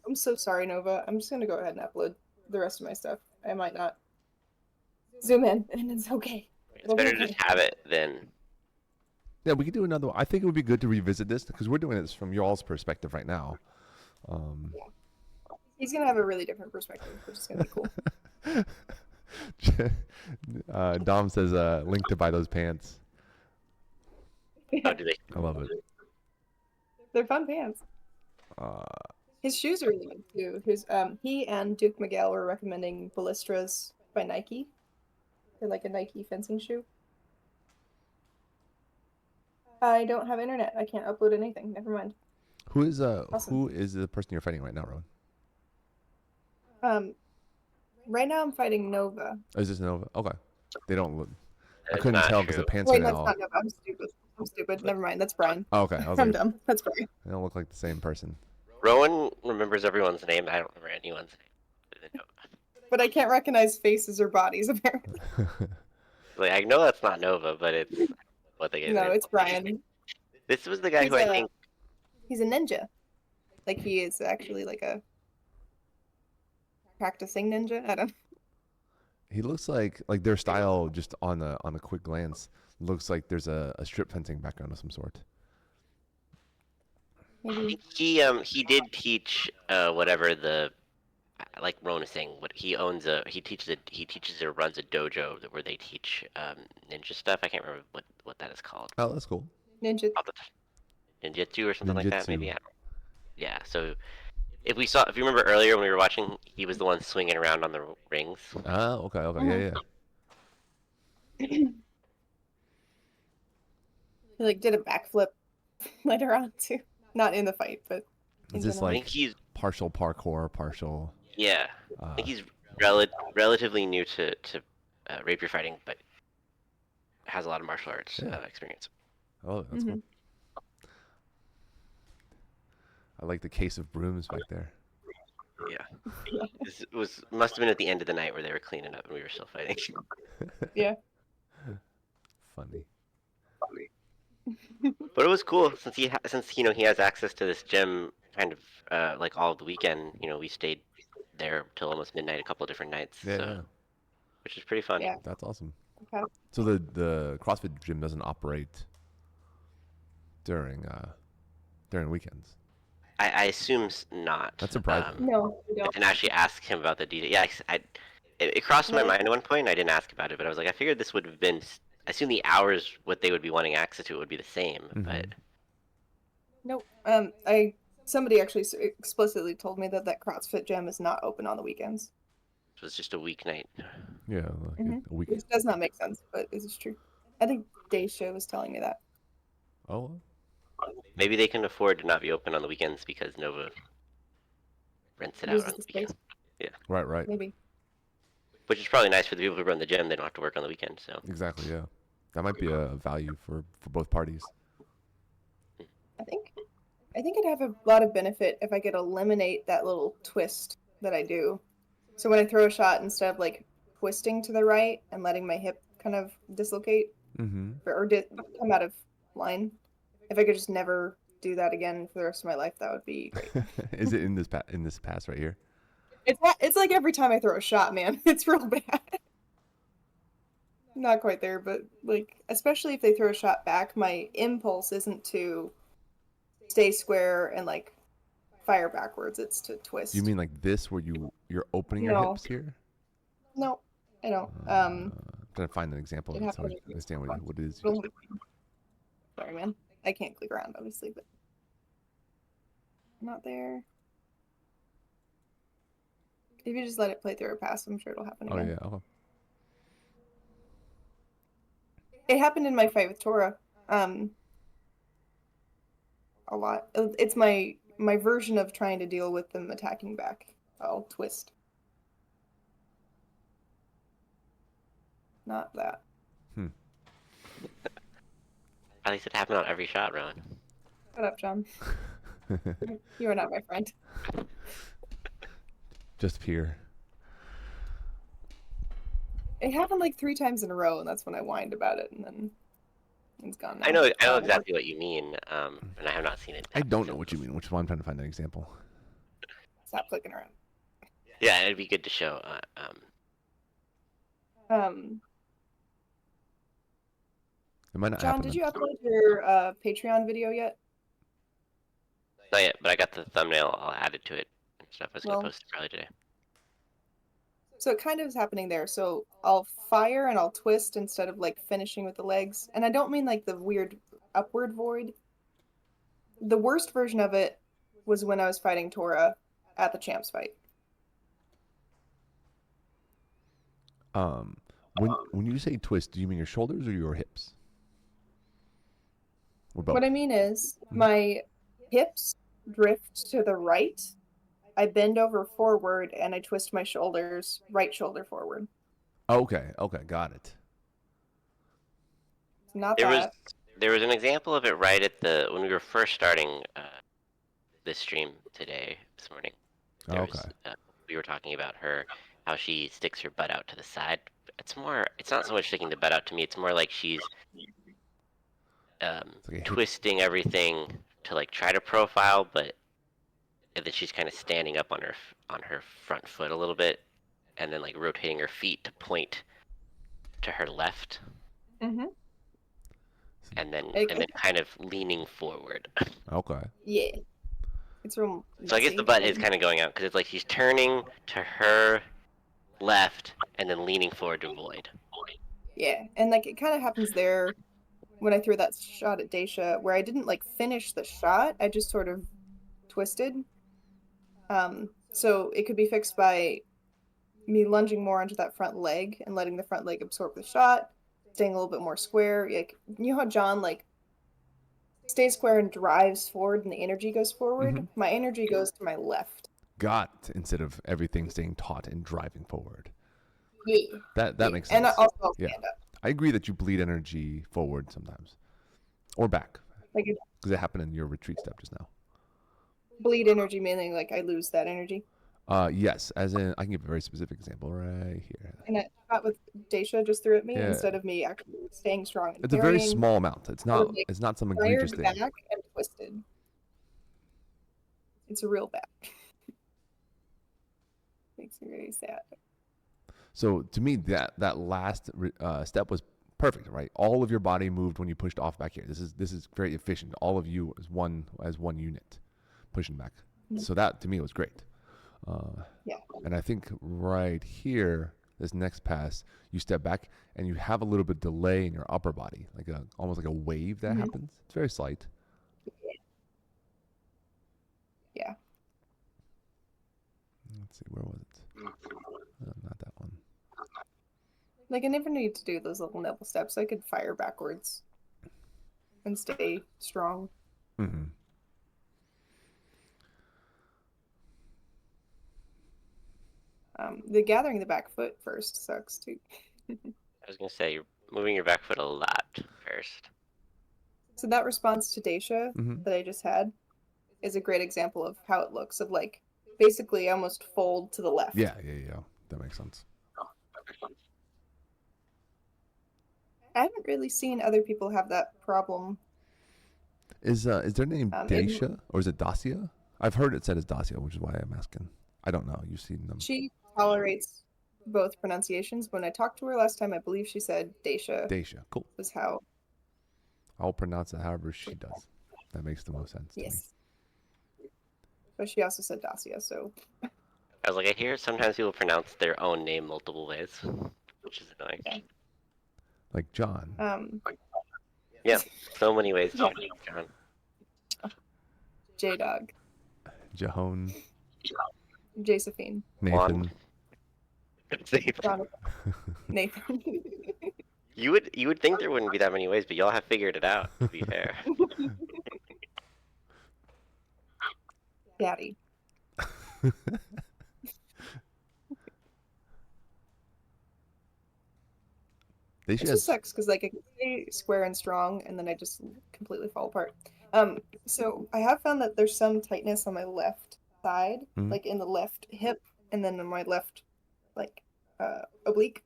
I'm so sorry, Nova. I'm just gonna go ahead and upload the rest of my stuff. I might not zoom in, and it's okay. It's better to just have it than. Yeah, we could do another one. I think it would be good to revisit this because we're doing this from y'all's perspective right now. He's gonna have a really different perspective, which is gonna be cool. Dom says, link to buy those pants. How do they? I love it. They're fun pants. His shoes are really good too. He and Duke Miguel were recommending Ballistras by Nike. They're like a Nike fencing shoe. I don't have internet. I can't upload anything. Never mind. Who is Awesome. Who is the person you're fighting right now, Rowan? Right now I'm fighting Nova. Oh, is this Nova? Okay. They don't look. I It's couldn't not tell because the true. pants Wait, are that's now. not Nova. I'm stupid. Never mind. That's Brian. Oh, okay. I was I'm like, dumb. That's Brian. they don't look like the same person. Rowan remembers everyone's name. I don't remember anyone's name. But I can't recognize faces or bodies apparently. Like I know that's not Nova, but it's what they get. No, it's Brian. This was the guy who I think. He's a ninja. Like he is actually like a practicing ninja. I don't. He looks like their style just on a quick glance looks like there's a strip fencing background of some sort. Maybe. He did teach whatever the like Rowan is saying. What he owns he teaches or runs a dojo where they teach ninja stuff. I can't remember what that is called. Oh, that's cool. Ninja. Ninjutsu or something like that. Ninjutsu. Maybe. Yeah. So if you remember earlier when we were watching, he was the one swinging around on the rings. Ah, okay. Yeah. He like did a backflip later on too. Not in the fight, but Is this I like think he's partial parkour, partial? yeah. I think he's relatively new to rapier fighting, but has a lot of martial arts experience. Oh, that's cool. I like the case of brooms back there. Yeah. This must have been at the end of the night where they were cleaning up and we were still fighting. Yeah. Funny. But it was cool since he has access to this gym kind of like all of the weekend. We stayed there till almost midnight a couple of different nights. Yeah. Which is pretty fun. Yeah. That's awesome. Okay. So the CrossFit gym doesn't operate during weekends. I assume not. That's surprising. No, we I don't. didn't actually ask him about the detail. Yeah, it crossed my No, mind at one point. And I didn't ask about it, but I was like, I figured this would have been. I assume the hours what they would be wanting access to would be the same, but nope. Somebody actually explicitly told me that CrossFit gym is not open on the weekends. it was just a weeknight. Yeah, like a week. Which does not make sense, but it is true. I think Dayshow was telling me that. Oh, Maybe they can afford to not be open on the weekends because Nova rents it out on Uses the the space. weekend. Yeah, right. Maybe. which is probably nice for the people who run the gym. They don't have to work on the weekend, so. Exactly. Yeah, that might be a value for both parties. I think it'd have a lot of benefit if I could eliminate that little twist that I do. So when I throw a shot, instead of like twisting to the right and letting my hip kind of dislocate Mm-hmm. or come out of line, if I could just never do that again for the rest of my life, that would be great. Is it in this pass right here? It's like every time I throw a shot, man. It's real bad. Not quite there, but like especially if they throw a shot back, my impulse isn't to stay square and like fire backwards. It's to twist. You mean like this, where you're opening your No. hips here? No, I don't. I'm trying to find an example It of it so I happened. understand what it is. Sorry, man. I can't click around, obviously, but not there. If you just let it play through a pass, I'm sure it'll happen Oh again. yeah. Okay. It happened in my fight with Tora. A lot. It's my version of trying to deal with them attacking back. I'll twist. Not that. At least it happened on every shot, Rowan. Shut up, John. You are not my friend. Just here. It happened like 3 times in a row, and that's when I whined about it, and then it's gone now. I know exactly what you mean, and I have not seen it. I don't know what you mean, which is why I'm trying to find an example. Stop clicking around. Yeah, it'd be good to show. It might not John, happen did then. you upload your Patreon video yet? Not yet, but I got the thumbnail. I'll add it to it and stuff. I was gonna Well- post it probably today. So it kind of is happening there. So I'll fire and I'll twist instead of like finishing with the legs. And I don't mean like the weird upward void. The worst version of it was when I was fighting Tora at the champs fight. When you say twist, do you mean your shoulders or your hips? Or both? What I mean is my hips drift to the right. I bend over forward and I twist my shoulders, right shoulder forward. Okay, got it. It's not There was that. there was an example of it right at the when we were first starting this stream this morning. There was, we were talking about how she sticks her butt out to the side. It's not so much sticking the butt out to me. It's more like she's like twisting everything to like try to profile, but then she's kind of standing up on her front foot a little bit, and then like rotating her feet to point to her left, Mm-hmm. and then Okay. kind of leaning forward. Okay. Yeah. It's real. So I guess the butt is kind of going out because it's like she's turning to her left and then leaning forward to avoid. Yeah, and like it kind of happens there when I threw that shot at Daisha, where I didn't like finish the shot. I just sort of twisted. So it could be fixed by me lunging more onto that front leg and letting the front leg absorb the shot, staying a little bit more square. Like you know how John like stays square and drives forward, and the energy goes forward. Mhm. My energy goes to my left. Got instead of everything staying taut and driving forward. Yeah. That makes And sense. also I'll Yeah. stand up. I agree that you bleed energy forward sometimes, or back, Like because it happened in your retreat step just now. bleed energy meaning like I lose that energy. Yes, as in I can give a very specific example right here. And that shot with Daisha just threw at me Yeah. instead of me actually staying strong and It's a very parrying, small amount. It's I was, not. like, It's not some fired egregious thing. back and twisted. It's a real back. Makes me very sad. So to me, that last step was perfect, right? All of your body moved when you pushed off back here. This is very efficient. All of you as one unit pushing back. So that to me was great. Yeah. And I think right here, this next pass, you step back and you have a little bit of delay in your upper body, like almost like a wave that happens. It's very slight. Yeah. Let's see, where was it? Not that one. Like I never need to do those little nibble steps. I could fire backwards and stay strong. Mm-hmm. The gathering the back foot first sucks too. I was gonna say you're moving your back foot a lot first. So that response to Daisha Mm-hmm. that I just had is a great example of how it looks. Of like basically almost fold to the left. Yeah. That makes sense. I haven't really seen other people have that problem. Is their name it- Dacia or is it Dacia? I've heard it said as Dacia, which is why I'm asking. I don't know. You've seen them. She tolerates both pronunciations. When I talked to her last time, I believe she said Daisha Dacia. Cool. was how. I'll pronounce it however she does. That makes the most sense to me. Yes. But she also said Dacia, so I was like, I hear sometimes people pronounce their own name multiple ways, which is annoying. Yeah. Like John. Yeah, so many ways to pronounce John. J-Dog, Jahon. Josephine, Nathan. Jonathan, Nathan. You would think there wouldn't be that many ways, but y'all have figured it out, to be fair. Daddy. They It should just sucks because like I can stay square and strong, and then I just completely fall apart. So I have found that there's some tightness on my left side, Mhm. like in the left hip, and then on my left, like oblique,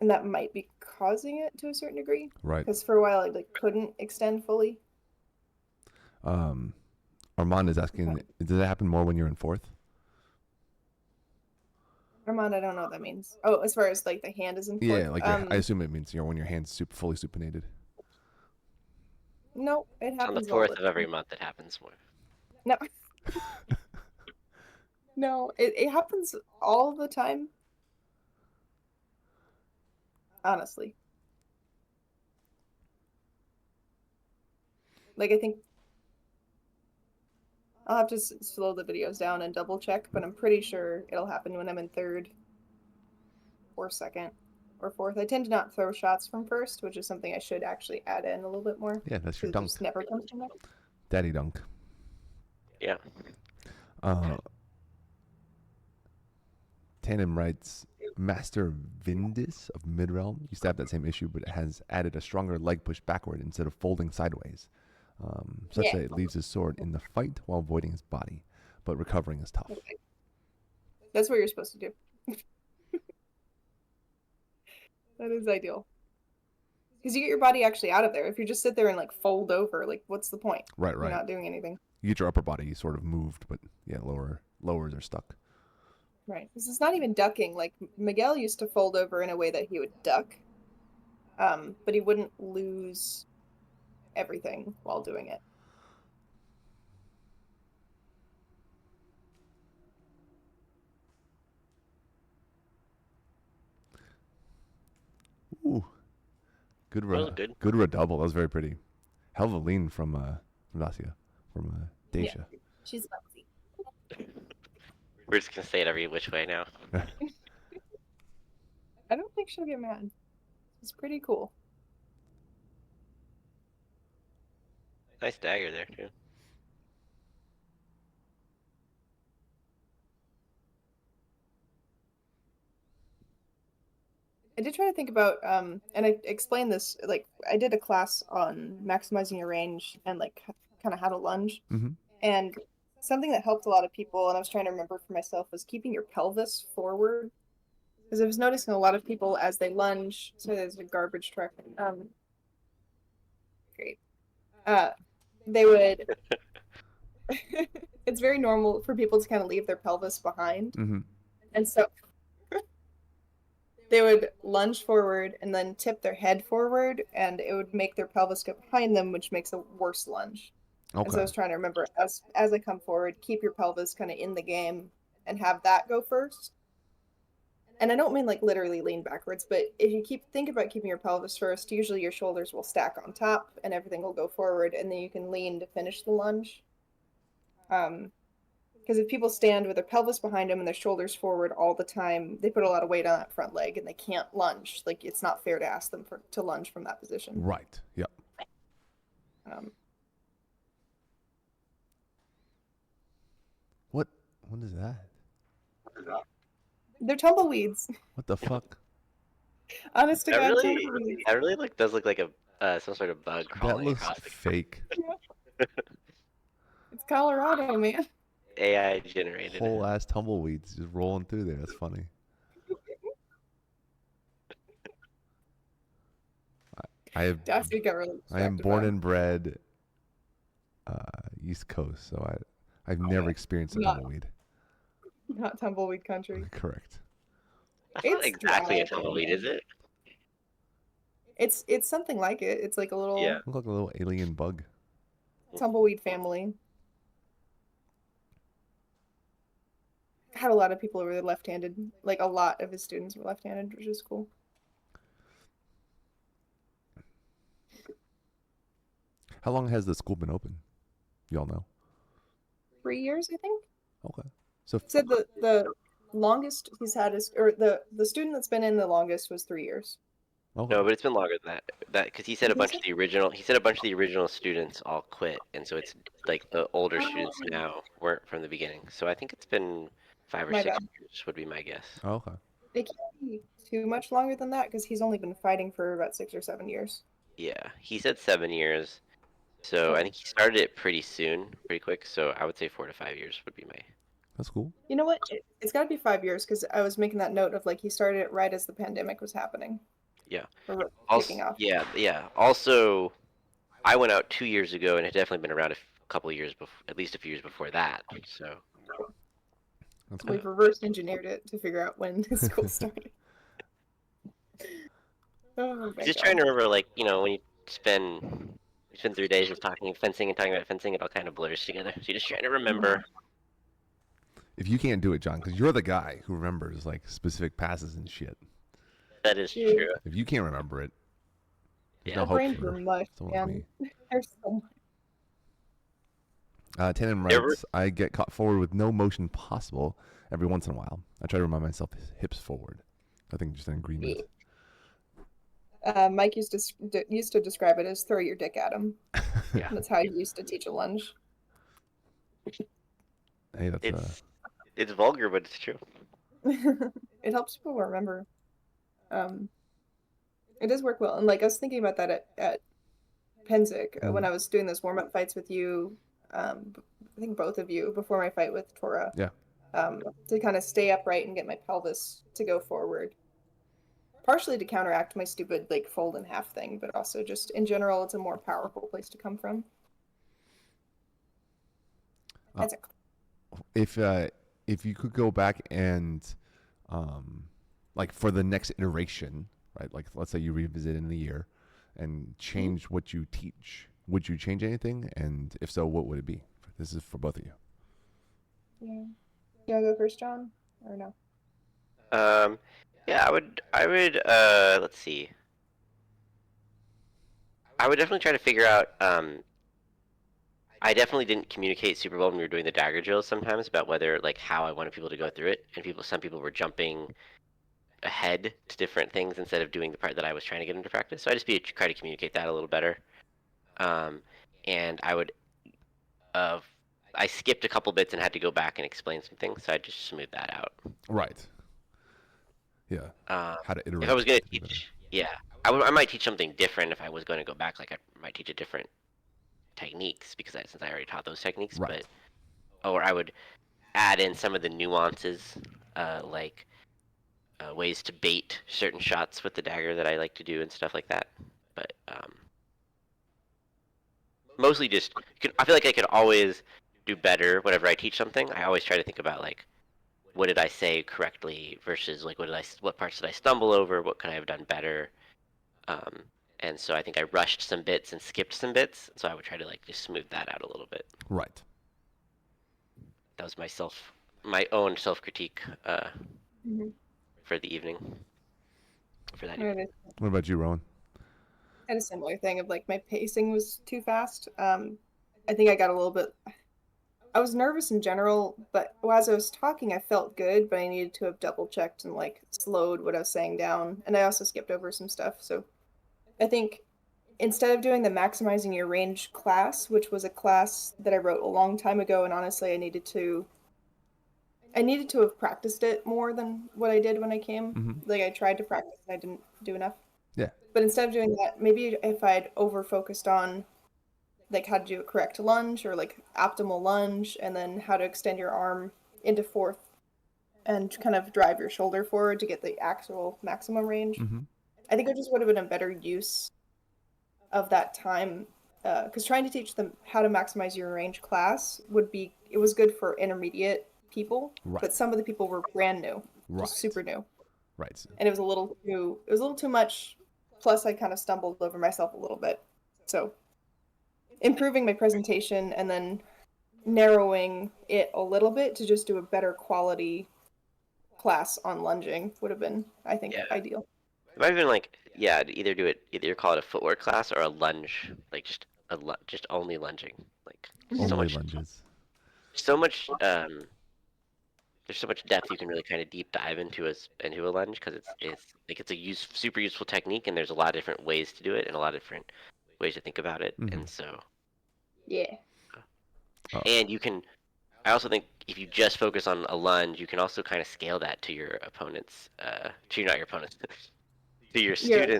and that might be causing it to a certain degree. Right. Because for a while I like couldn't extend fully. Armand is asking, does that happen more when you're in fourth? Armand, I don't know what that means. Oh, as far as like the hand is in fourth. Yeah, like I assume it means when your hand's fully supinated. No, it On happens the all 4th the of every time. month, it happens more. No. No, it happens all the time. Honestly. Like I think I'll have to slow the videos down and double check, but I'm pretty sure it'll happen when I'm in third or second or fourth. I tend to not throw shots from first, which is something I should actually add in a little bit more. Yeah, that's your 'cause it dunk. just never comes from that. Daddy dunk. Yeah. Tannen writes, Master Vindis of Midrealm used to have that same issue, but it has added a stronger leg push backward instead of folding sideways, such Yeah. that it leaves his sword in the fight while avoiding his body, but recovering is tough. That's what you're supposed to do. That is ideal. Because you get your body actually out of there. If you just sit there and like fold over, like what's the point? Right. You're not doing anything. You get your upper body sort of moved, but yeah, lowers are stuck. Right. This is not even ducking. Like Miguel used to fold over in a way that he would duck, but he wouldn't lose everything while doing it. Ooh, good That was good. good redouble. That was very pretty. Hell of a lean from Dacia, from Dacia. She's clumsy. We're just gonna say it every which way now. I don't think she'll get mad. It's pretty cool. Nice dagger there, too. I did try to think about, and I explained this, like, I did a class on maximizing your range and, like, kind of how to lunge. Mm-hmm. And something that helped a lot of people, and I was trying to remember for myself, was keeping your pelvis forward. Because I was noticing a lot of people as they lunge, so there's a garbage truck. Great. They would. It's very normal for people to kind of leave their pelvis behind. Mm-hmm. And so they would lunge forward and then tip their head forward, and it would make their pelvis go behind them, which makes a worse lunge. And so I Okay. was trying to remember as I come forward, keep your pelvis kind of in the game and have that go first. And I don't mean like literally lean backwards, but if you think about keeping your pelvis first, usually your shoulders will stack on top and everything will go forward, and then you can lean to finish the lunge. Because if people stand with their pelvis behind them and their shoulders forward all the time, they put a lot of weight on that front leg and they can't lunge. Like it's not fair to ask them to lunge from that position. Right. Yep. Um, What is that? they're tumbleweeds. What the fuck? Honest to That God, really, tumbleweeds. that really does look like a some sort of bug That crawling looks across the fake. It's Colorado, man. AI generated. Whole ass tumbleweeds just rolling through there. That's funny. I have. Darcy got really I am distracted born by and bred East Coast, so I've never experienced a Not- tumbleweed. not tumbleweed country. Correct. That's not It's exactly a dry. tumbleweed, is it? It's something like it. It's like a little Yeah. Look like a little alien bug. tumbleweed family. Had a lot of people who were left-handed. Like a lot of his students were left-handed, which is cool. How long has the school been open? Y'all know. 3 years, I think. Okay. So He said the longest he's had is, or the student that's been in the longest was 3 years. okay. No, but it's been longer than that. Because he said a Is bunch it? of the original. He said a bunch of the original students all quit, and so it's like the older students now weren't from the beginning. So I think it's been 5 or 6 bad. years would be my guess. Okay. It can't be too much longer than that because he's only been fighting for about 6 or 7 years. Yeah, he said 7 years. So I think he started it pretty soon, pretty quick. So I would say 4 to 5 years would be my. That's cool. You know what? It's got to be 5 years because I was making that note of like he started it right as the pandemic was happening. Yeah. Or kicking Also, off. yeah. Also, I went out 2 years ago, and it had definitely been around a couple of years before, at least a few years before that. So That's cool. We've reverse engineered it to figure out when the school started. Oh my just God. trying to remember, like, when you spend 3 days just talking fencing and talking about fencing, it all kind of blurs together. So you're just trying to remember. If you can't do it, John, because you're the guy who remembers like specific passes and shit. That is Dude. true. If you can't remember it, there's Yeah. no My hope brain's for been mush, someone like man. me. There's so much. Tannen There were- writes, I get caught forward with no motion possible every once in a while. I try to remind myself hips forward. I think just an agreement. Mike used to describe it as throw your dick at him. Yeah. That's how he used to teach a lunge. Hey, that's It's vulgar, but it's true. It helps people remember. It does work well. And like I was thinking about that at Penzic when I was doing those warm-up fights with you, I think both of you before my fight with Tora. Yeah. To kind of stay upright and get my pelvis to go forward. Partially to counteract my stupid like fold in half thing, but also just in general, it's a more powerful place to come from. That's if you could go back and like for the next iteration, right? Like let's say you revisit in a year and change what you teach. Would you change anything? And if so, what would it be? This is for both of you. Yeah. You wanna go first, John? Or no? Yeah, I would, let's see. I would definitely try to figure out, I definitely didn't communicate super well when we were doing the dagger drills sometimes about whether, like, how I wanted people to go through it, and some people were jumping ahead to different things instead of doing the part that I was trying to get them to practice. So I just try to communicate that a little better. And I would, I skipped a couple bits and had to go back and explain some things, so I just smooth that out. Right. Yeah. How to iterate. If I was going to be better. teach, yeah, I might teach something different if I was going to go back. Like I might teach a different techniques because since I already taught those techniques, Right. or I would add in some of the nuances, like ways to bait certain shots with the dagger that I like to do and stuff like that. But mostly just, I feel like I could always do better whenever I teach something. I always try to think about like what did I say correctly versus like what parts did I stumble over? What could I have done better? Um, and so I think I rushed some bits and skipped some bits. So I would try to like just smooth that out a little bit. Right. That was my own self critique Mm-hmm. for the evening, for that I evening. What about you, Rowan? had a similar thing of like my pacing was too fast. I think I got a little bit. I was nervous in general, but as I was talking, I felt good, but I needed to have double checked and like slowed what I was saying down. And I also skipped over some stuff. So I think instead of doing the maximizing your range class, which was a class that I wrote a long time ago, and honestly, I needed to have practiced it more than what I did when I came. Mm-hmm. Like I tried to practice and I didn't do enough. Yeah. But instead of doing that, maybe if I'd over focused on like how to do a correct lunge or like optimal lunge and then how to extend your arm into fourth and kind of drive your shoulder forward to get the actual maximum range. Mm-hmm. I think it just would have been a better use of that time because trying to teach them how to maximize your range class it was good for intermediate people, Right. but some of the people were brand new, Right. just super new, Right. and it was a little too much. Plus, I kind of stumbled over myself a little bit, so improving my presentation and then narrowing it a little bit to just do a better quality class on lunging would have been, I think, Yeah. ideal. It might have been like, yeah, to either call it a footwork class or a lunge, like just only lunging. Like so Only much, lunges. so much. There's so much depth you can really kind of deep dive into a lunge because it's a super useful technique, and there's a lot of different ways to do it and a lot of different ways to think about it. Mm-hmm. And so, Yeah. and you can. I also think if you just focus on a lunge, you can also kind of scale that to your opponent's, not your opponent's, to your Yeah.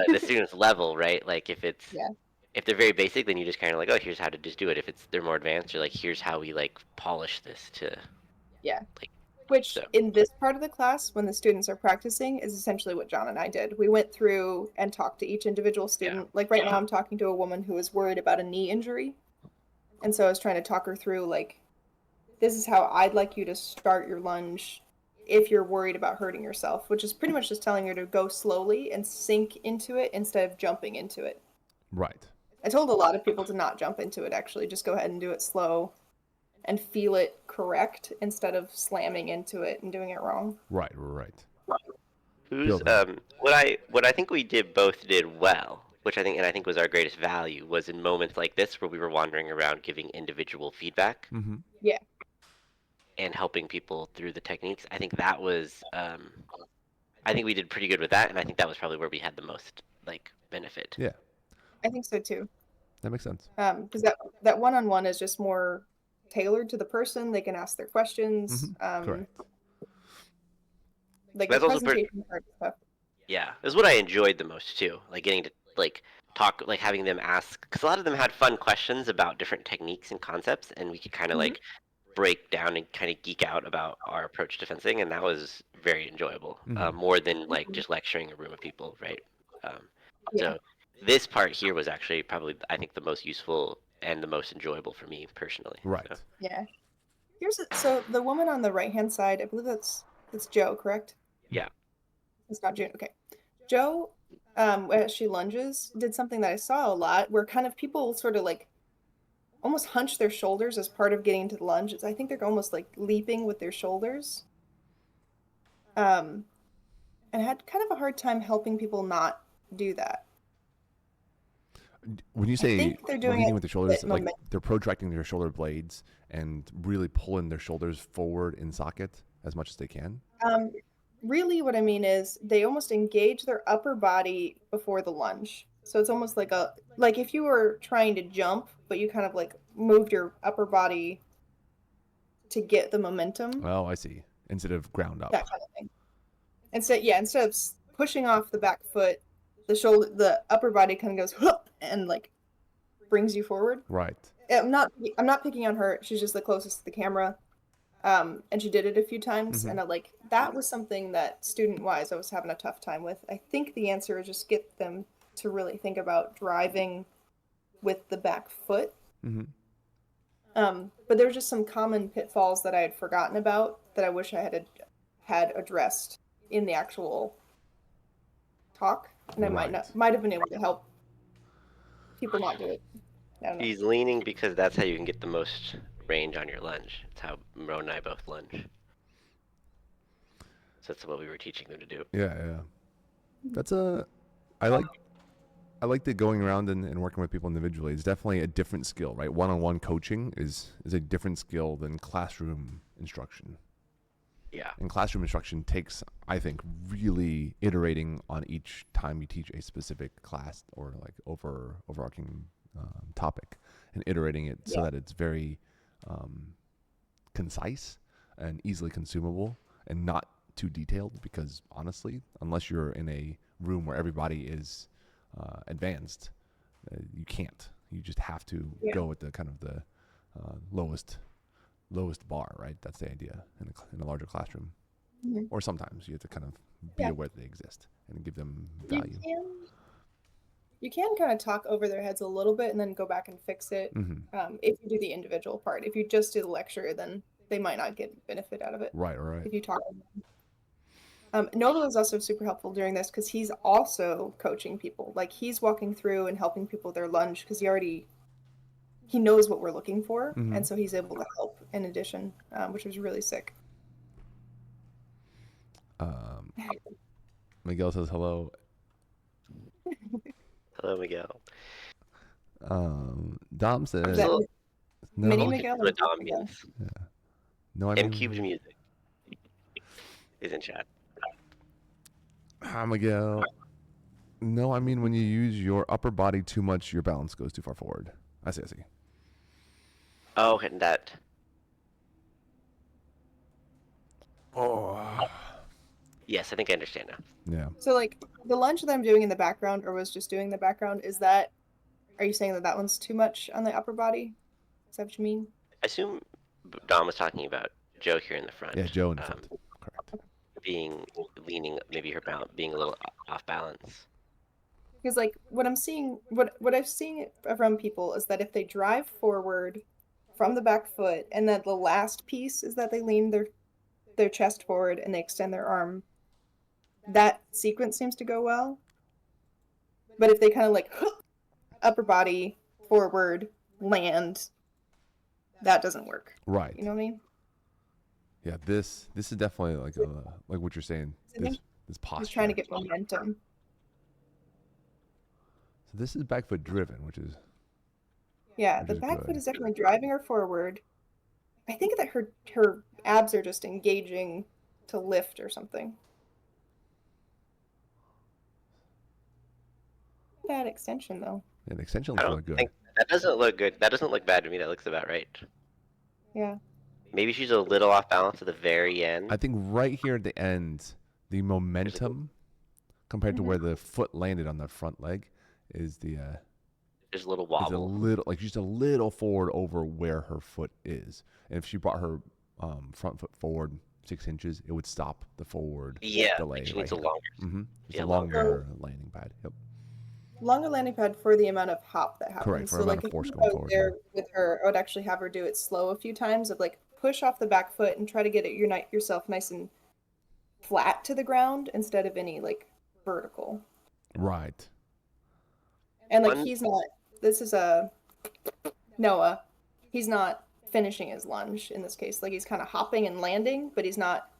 the student's level, right? Like Yeah. if they're very basic, then you just kind of like, oh, here's how to just do it. If they're more advanced, you're like, here's how we like polish this to Yeah. like Which so. in this part of the class, when the students are practicing, is essentially what John and I did. We went through and talked to each individual student. Like right now, I'm talking to a woman who is worried about a knee injury. And so I was trying to talk her through, like, this is how I'd like you to start your lunge if you're worried about hurting yourself, which is pretty much just telling her to go slowly and sink into it instead of jumping into it. Right. I told a lot of people to not jump into it, actually. Just go ahead and do it slow and feel it correct instead of slamming into it and doing it wrong. Right. Right. Who's what I think we both did well, which I think was our greatest value, was in moments like this where we were wandering around giving individual feedback Mm-hmm. Yeah. and helping people through the techniques. I think that was I think we did pretty good with that, and I think that was probably where we had the most like benefit. Yeah. I think so too. That makes sense. Because that one-on-one is just more tailored to the person. They can ask their questions. Mm-hmm. Correct. Like That's the also presentation part of stuff. Yeah, it was what I enjoyed the most too, like getting to like talk, like having them ask, because a lot of them had fun questions about different techniques and concepts, and we could kind of Mhm. like break down and kind of geek out about our approach to fencing, and that was very enjoyable, more than like just lecturing a room of people, right? Yeah. So this part here was actually probably, I think, the most useful and the most enjoyable for me personally. Right. So. Yeah. So the woman on the right-hand side, I believe that's Joe, correct? Yeah. It's not June. Okay. Joe, as she lunges, did something that I saw a lot where kind of people sort of like almost hunch their shoulders as part of getting to the lunge. I think they're almost like leaping with their shoulders. And I had kind of a hard time helping people not do that. When you I say think they're doing leading it with the shoulders, with like momentum. they're protracting their shoulder blades and really pulling their shoulders forward in socket as much as they can. Really what I mean is they almost engage their upper body before the lunge. So it's almost like if you were trying to jump, but you kind of like moved your upper body to get the momentum, Oh, I see. Instead of ground up. that kind of thing. Instead of pushing off the back foot, the upper body kind of goes "Hup," and like brings you forward. Right. I'm not picking on her. She's just the closest to the camera. And she did it a few times, Mhm. and that was something that student-wise I was having a tough time with. I think the answer is just get them to really think about driving with the back foot. Mm-hmm. But there were just some common pitfalls that I had forgotten about that I wish I had addressed in the actual talk, and I might have been able to help people not do it. I don't know. He's leaning because that's how you can get the most range on your lunge. It's how Rowan and I both lunge. So that's what we were teaching them to do. Yeah. That's I like the going around and working with people individually. It's definitely a different skill, right? One-on-one coaching is a different skill than classroom instruction. Yeah. And classroom instruction takes, I think, really iterating on each time you teach a specific class or like overarching topic, and iterating it so that it's very concise and easily consumable and not too detailed. Because honestly, unless you're in a room where everybody is advanced, you can't. You just have to go with the kind of the lowest bar, right? That's the idea in a larger classroom. Mm-hmm. Or sometimes you have to kind of be aware that they exist and give them value. You can kind of talk over their heads a little bit and then go back and fix it. Mm-hmm. If you do the individual part. If you just do the lecture, then they might not get benefit out of it. Right. If you talk. Nova was also super helpful during this because he's also coaching people. Like he's walking through and helping people with their lunge because he knows what we're looking for, and so he's able to help in addition, which was really sick. Miguel says hello. Hello, Miguel. Dom says no. Mini Miguel. What Dom means. Yeah. No, I mean M-Cube's music is in chat. Hi, Miguel. No, I mean when you use your upper body too much, your balance goes too far forward. I see. Oh, and that. Oh. Yes, I think I understand now. Yeah. So, like, the lunge that I'm doing in the background, or was just doing in the background, are you saying that one's too much on the upper body? Is that what you mean? I assume Dom was talking about Joe here in the front. Yeah, Joe in the front. Correct. Leaning, maybe her balance, being a little off balance. Because, like, what I'm seeing, what I've seen from people is that if they drive forward from the back foot, and then the last piece is that they lean their chest forward and they extend their arm, that sequence seems to go well. But if they kind of like upper body forward land, that doesn't work. Right. You know what I mean? Yeah, this is definitely like what you're saying. This posture. Just trying to get momentum. So this is back foot driven, which is the back foot is definitely driving her forward. I think that her abs are just engaging to lift or something. Bad extension though. Yeah, the extension looks really good. That doesn't look good. That doesn't look bad to me. That looks about right. Yeah. Maybe she's a little off balance at the very end. I think right here at the end, the momentum compared to where the foot landed on the front leg is there's a little wobble. Is a little, like just a little forward over where her foot is. And if she brought her front foot forward 6 inches, it would stop the forward delay. Like she needs a longer. Mm-hmm. Just a longer landing pad. Yep. Longer landing pad for the amount of hop that happens. Correct. For so amount like of force if going I was forward. there with her, I would actually have her do it slow a few times of like push off the back foot and try to get yourself nice and flat to the ground instead of any like vertical. Right. And like this is Noah. He's not finishing his lunge in this case. Like he's kind of hopping and landing, but he's not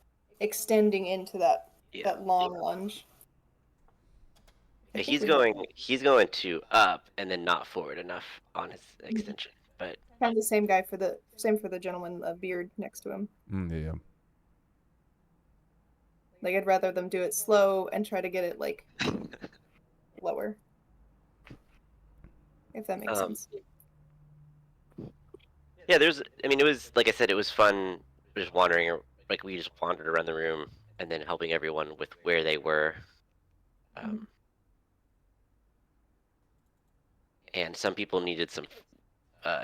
extending into that long lunge. He's going to up and then not forward enough on his extension, but kind of the same guy for the gentleman, beard next to him. Yeah. Like I'd rather them do it slow and try to get it like lower, if that makes sense. Yeah, it was like I said, it was fun just wandering, like we just wandered around the room and then helping everyone with where they were. And some people needed some,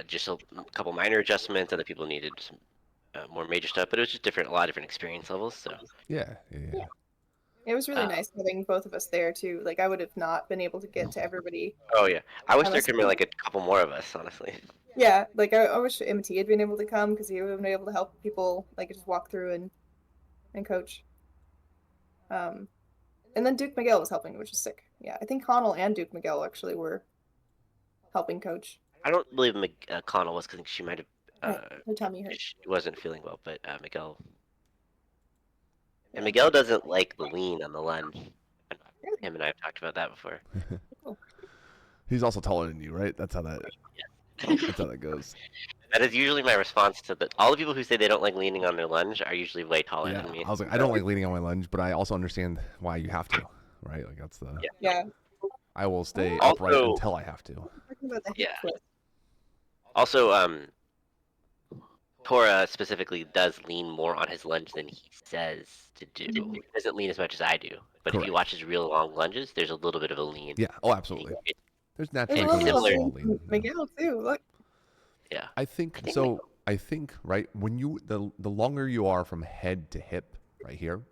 just a couple minor adjustments. Other people needed some more major stuff. But it was just a lot of different experience levels. So yeah. It was really nice having both of us there too. Like I would have not been able to get to everybody. Oh yeah, I wish there could be like a couple more of us, honestly. Yeah, like I wish MT had been able to come because he would have been able to help people like just walk through and coach. And then Duke Miguel was helping, which is sick. Yeah, I think Connell and Duke Miguel actually were helping coach. I don't believe Connell was because she might have Her tummy hurt. she wasn't feeling well, but Miguel. And Yeah. Miguel doesn't like the lean on the lunge. Really? Him and I have talked about that before. Cool. He's also taller than you, right? That's how that goes. That is usually my response to all the people who say they don't like leaning on their lunge are usually way taller Yeah, than me. I was like, I don't like leaning on my lunge, but I also understand why you have to, right? Like that's the. Yeah. I will stay Also- upright until I have to. Talking about the hip Yeah. twist. Also, Tora specifically does lean more on his lunge than he says to do. Mhm. He doesn't lean as much as I do. But if Correct. you watch his real long lunges, there's a little bit of a lean. Yeah. Oh, absolutely. There's There's naturally a going to be a little similar- small lean. Yeah. Miguel too. Look. Yeah. I think so. I think right when you the longer you are from head to hip, right here,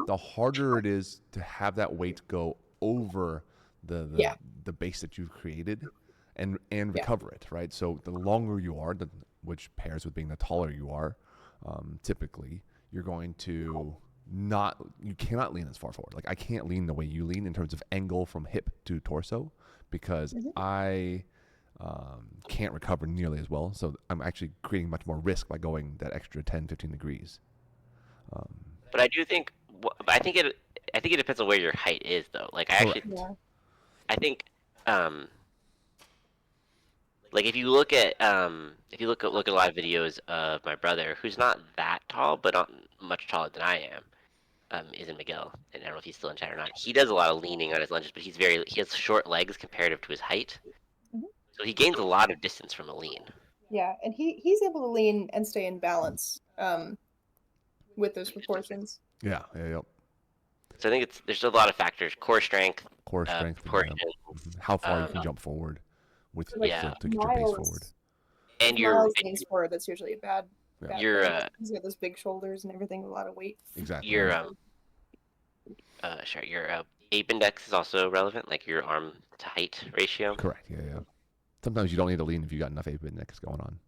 the harder it is to have that weight go over Yeah. the base that you've created, and Yeah. recover it. Right. So the longer you are, which pairs with being the taller you are, typically you're going to you cannot lean as far forward. Like I can't lean the way you lean in terms of angle from hip to torso because I can't recover nearly as well. So I'm actually creating much more risk by going that extra 10, 15 degrees. But I do think I think it depends on where your height is though. Like I actually Yeah. I think like if you look at look at a lot of videos of my brother who's not that tall but not much taller than I am. Is in Miguel, and I don't know if he's still in chat or not. He does a lot of leaning on his lunges, but he has short legs comparative to his height, so he gains a lot of distance from a lean. Yeah, and he's able to lean and stay in balance with those proportions. Yeah. Yep. So I think there's a lot of factors: core strength, Core strength, proportion, how far you can jump forward with your Yeah. foot to get your base forward. and If your Miles leans forward, that's usually a bad. Yeah. your thing. He's got those big shoulders and everything, a lot of weight. Exactly. your ape index is also relevant, like your arm to height ratio. Correct. Yeah. Sometimes you don't need to lean if you got enough ape index going on.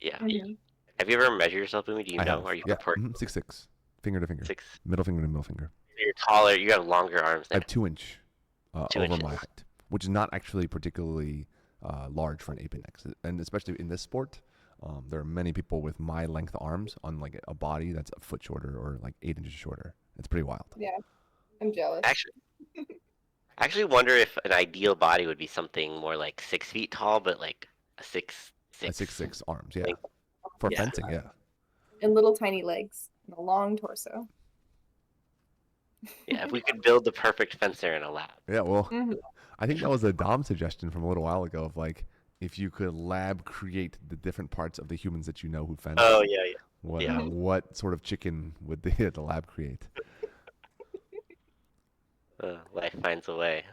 Yeah. Mhm. Have you ever measured yourself, Boomy? Do you I know? have. Are you Yeah. proportional? 6'6", finger to finger, 6? middle finger to middle finger. You're taller. You have longer arms I than have 2-inch 2 over inches. my height, which is not actually particularly large for an ape index, and especially in this sport, there are many people with my length arms on like a body that's a foot shorter or like 8 inches shorter. It's pretty wild. Yeah, I'm jealous. I actually wonder if an ideal body would be something more like 6 feet tall, but like a 6'6". A 6'6" arms, yeah. Like, For yeah. fencing, yeah. And little tiny legs and a long torso. Yeah, if we could build the perfect fencer in a lab. Yeah, well, Mhm. I think that was a Dom suggestion from a little while ago of like, if you could lab create the different parts of the humans that you know who fence. Oh yeah. What sort of chicken would the lab create? Life finds a way.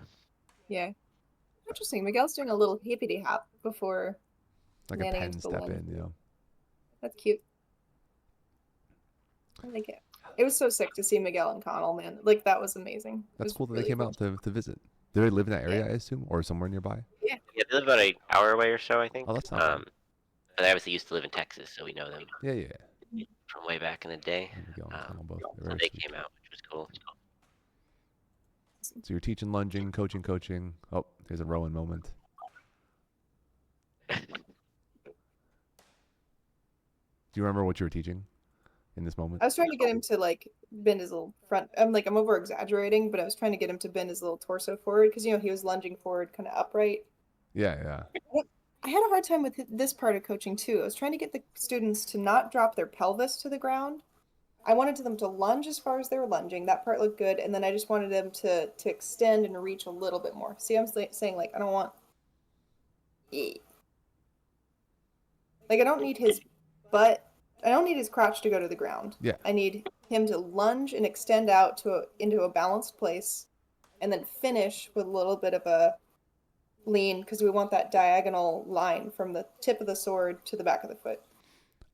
Yeah. Interesting. Miguel's doing a little hippity hop before Like a landing pen into the step lunge. in, you know. That's cute. I like it. It was so sick to see Miguel and Connell, man. Like that was amazing. It That's was cool that really they came cool. out to visit. Do they live in that area, I assume, or somewhere nearby? Yeah, they live about an hour away or so, I think. Oh, that's not bad. But they obviously used to live in Texas, so we know them Yeah. from way back in the day. Miguel and Connell both. They're So very they sweet. came out, which was cool. So you're teaching lunging, coaching. Oh, there's a Rowan moment. Do you remember what you were teaching in this moment? I was trying to get him to like bend his little front. I'm over exaggerating, but I was trying to get him to bend his little torso forward because he was lunging forward, kind of upright. Yeah. I had a hard time with this part of coaching too. I was trying to get the students to not drop their pelvis to the ground. I wanted them to lunge as far as they were lunging. That part looked good, and then I just wanted them to extend and reach a little bit more. See, I'm saying like I don't want, like I don't need his butt. I don't need his crotch to go to the ground. Yeah. I need him to lunge and extend out into a balanced place, and then finish with a little bit of a lean because we want that diagonal line from the tip of the sword to the back of the foot.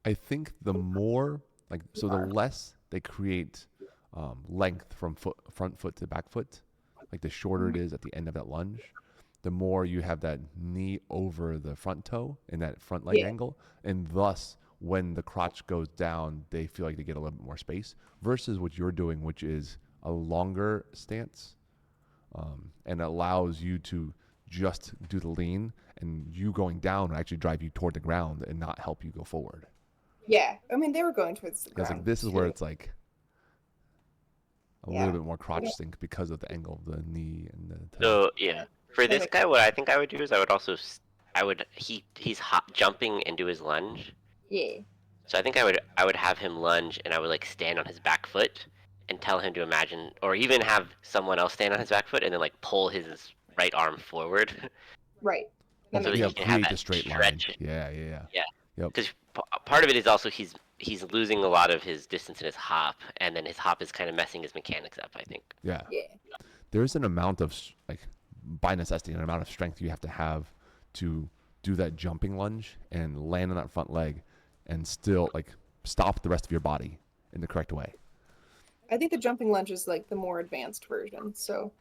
I think the more the less they create length from front foot to back foot, like the shorter it is at the end of that lunge, the more you have that knee over the front toe in that front leg angle, and thus when the crotch goes down, they feel like they get a little bit more space versus what you're doing, which is a longer stance, and allows you to just do the lean, and you going down will actually drive you toward the ground and not help you go forward. Yeah, I mean they were going towards the Because ground. like this is where it's like a Yeah. little bit more crotch sink because of the angle of the knee and the toe. So yeah, for this guy, what I think I would do is I would also he's jumping into his lunge. Yeah. So I think I would have him lunge, and I would like stand on his back foot and tell him to imagine, or even have someone else stand on his back foot and then like pull his right arm forward. Right. So that Yeah, he can have create that the straight stretch. line. Yeah. Yeah. Yep. Because part of it is also he's losing a lot of his distance in his hop, and then his hop is kind of messing his mechanics up, I think. Yeah. Yeah. There's an amount of like, by necessity, an amount of strength you have to do that jumping lunge and land on that front leg, and still like stop the rest of your body in the correct way. I think the jumping lunge is like the more advanced version, so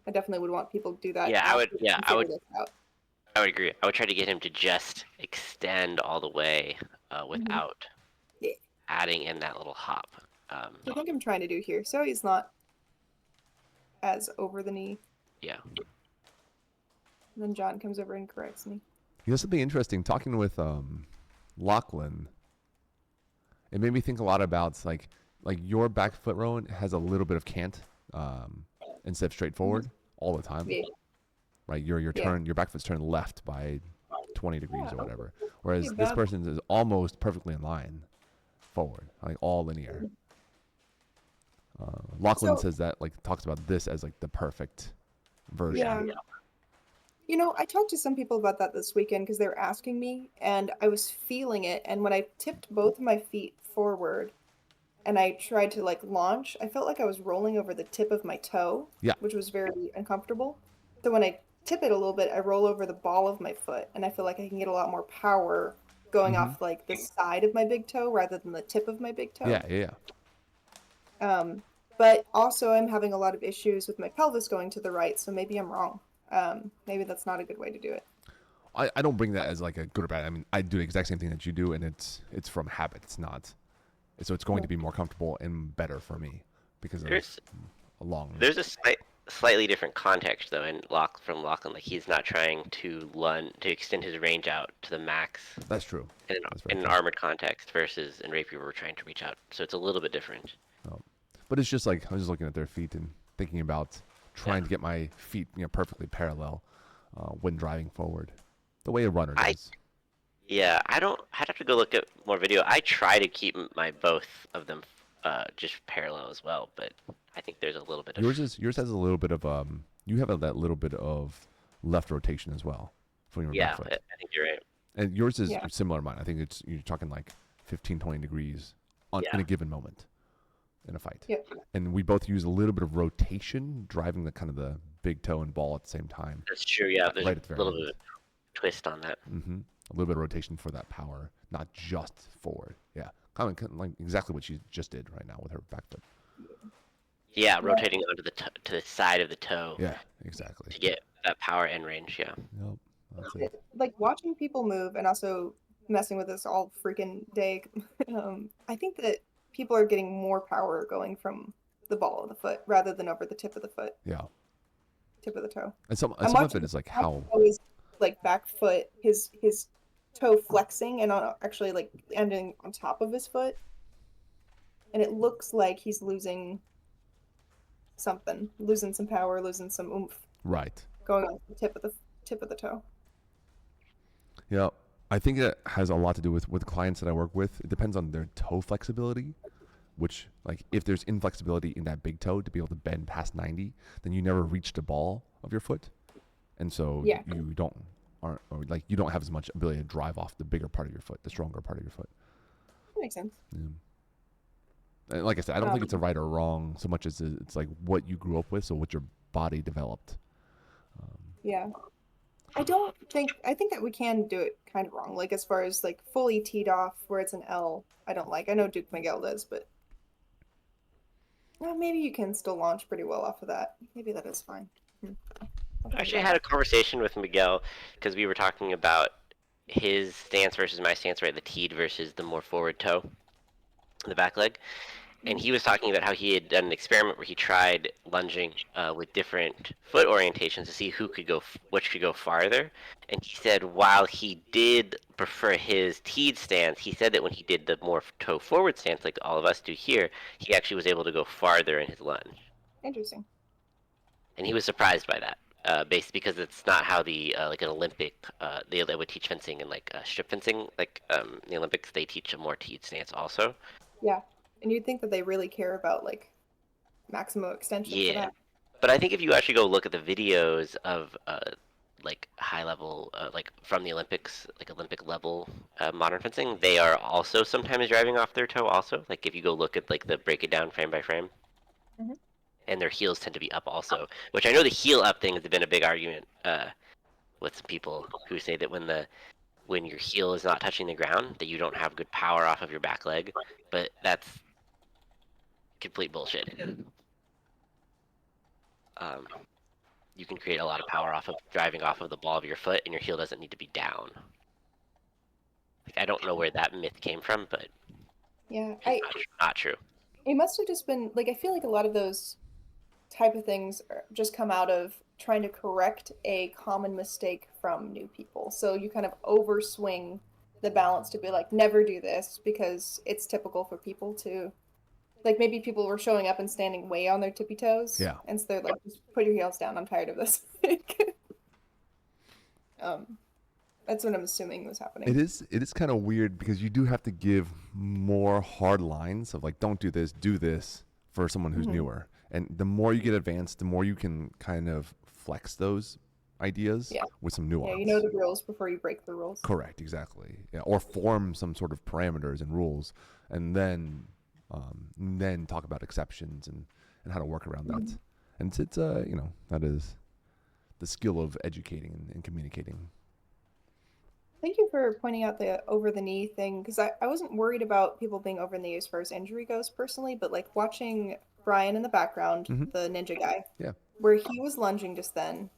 I definitely would want people to do that. Yeah, I would. Yeah, I would. Figure this out. I would agree. I would try to get him to just extend all the way without Yeah. adding in that little hop. I think I'm trying to do here, so he's not as over the knee. Yeah. And then John comes over and corrects me. You know something interesting? Talking with Lachlan, it made me think a lot about like your back foot, Rowan, has a little bit of cant instead of straightforward all the time. Yeah. Right, your turn, your back foot's turned left by 20 degrees or whatever. Whereas this person's is almost perfectly in line forward, like all linear. Lachlan says that, like, talks about this as like the perfect version. Yeah. You know, I talked to some people about that this weekend because they were asking me, and I was feeling it. And when I tipped both of my feet forward and I tried to like launch, I felt like I was rolling over the tip of my toe, which was very uncomfortable. So when I tip it a little bit, I roll over the ball of my foot, and I feel like I can get a lot more power going off like the side of my big toe rather than the tip of my big toe. Yeah. But also I'm having a lot of issues with my pelvis going to the right, so maybe I'm wrong. Maybe that's not a good way to do it. I don't bring that as like a good or bad. I mean, I do the exact same thing that you do, and it's from habit. It's not. So it's going to be more comfortable and better for me because there's a slightly different context though from Lachlan. Like he's not trying to extend his range out to the max. That's true. In an armored context versus in rapier, we're trying to reach out, so it's a little bit different. Oh. But it's just like I was just looking at their feet and thinking about trying to get my feet, perfectly parallel when driving forward, the way a runner does. I'd have to go look at more video. I try to keep both of them just parallel as well, but I think there's a little bit of yours has a little bit of you have that little bit of left rotation as well from your back foot. I think you're right. And yours is similar to mine. I think you're talking like 15-20 degrees in a given moment in a fight. Yep. And we both use a little bit of rotation, driving the kind of the big toe and ball at the same time. That's true. Yeah, there's right a little bit of twist on that. Mm-hmm. A little bit of rotation for that power, not just forward. Yeah, kind of like exactly what she just did right now with her back foot. Yeah, rotating onto to the side of the toe. Yeah, exactly. To get that power and range. Yeah. Yep. That's it. Like watching people move and also messing with this all freaking day. I think that people are getting more power going from the ball of the foot rather than over the tip of the foot. Yeah. Tip of the toe. And some of it is like how always like back foot, his toe flexing and actually like ending on top of his foot, and it looks like he's losing some power, losing some oomph. Right. Going on the tip of the toe. Yeah, I think it has a lot to do with clients that I work with. It depends on their toe flexibility, which like if there's inflexibility in that big toe to be able to bend past 90, then you never reach the ball of your foot, and so you don't have as much ability to drive off the bigger part of your foot, the stronger part of your foot. That makes sense. Yeah. And like I said, I don't think it's a right or wrong so much as it's like what you grew up with, so what your body developed. I think that we can do it kind of wrong, like as far as like fully teed off where it's an L. I don't like. I know Duke Miguel does, but maybe you can still launch pretty well off of that. Maybe that is fine. I'll have to think Actually, I about had a that. conversation with Miguel because we were talking about his stance versus my stance, right? The teed versus the more forward toe, the back leg. And Mhm. he was talking about how he had done an experiment where he tried lunging with different foot orientations to see who could go, which could go farther. And he said while he did prefer his teed stance, he said that when he did the more toe forward stance, like all of us do here, he actually was able to go farther in his lunge. Interesting. And he was surprised by that, based because it's not how the like an Olympic they would teach fencing and like strip fencing, like the Olympics they teach a more teed stance also. Yeah. And you'd think that they really care about like maximum extension for Yeah, that. but I think if you actually go look at the videos of like high level, like from the Olympics, like Olympic level modern fencing, they are also sometimes driving off their toe. Also, like if you go look at like the break it down frame by frame, Hmm. and their heels tend to be up also. Which I know the heel up thing has been a big argument with some people who say that when your heel is not touching the ground, that you don't have good power off of your back leg, but that's complete bullshit. Um, you can create a lot of power off of driving off of the ball of your foot, and your heel doesn't need to be down. Like, I don't know where that myth came from, but Yeah. it's not true. It must have just been like I feel like a lot of those type of things just come out of trying to correct a common mistake from new people. So you kind of overswing the balance to be like, never do this because it's typical for people to like maybe people were showing up and standing way on their tippy toes, Yeah. and so they're like, just put your heels down. I'm tired of this. um, that's what I'm assuming was happening. It is kind of weird because you do have to give more hard lines of like don't do this for someone who's Hmm. newer. And the more you get advanced, the more you can kind of flex those ideas Yeah, with some yeah, you know nuance. the rules before you break the rules. Correct, exactly. Yeah, or form some sort of parameters and rules, and then talk about exceptions and how to work around that. Mhm. And it's you know that is the skill of educating and communicating. Thank you for pointing out the over the knee thing because I wasn't worried about people being over the knee as far as injury goes personally, but like watching Brian in the background, Hmm. the ninja guy, Yeah. where he was lunging just then,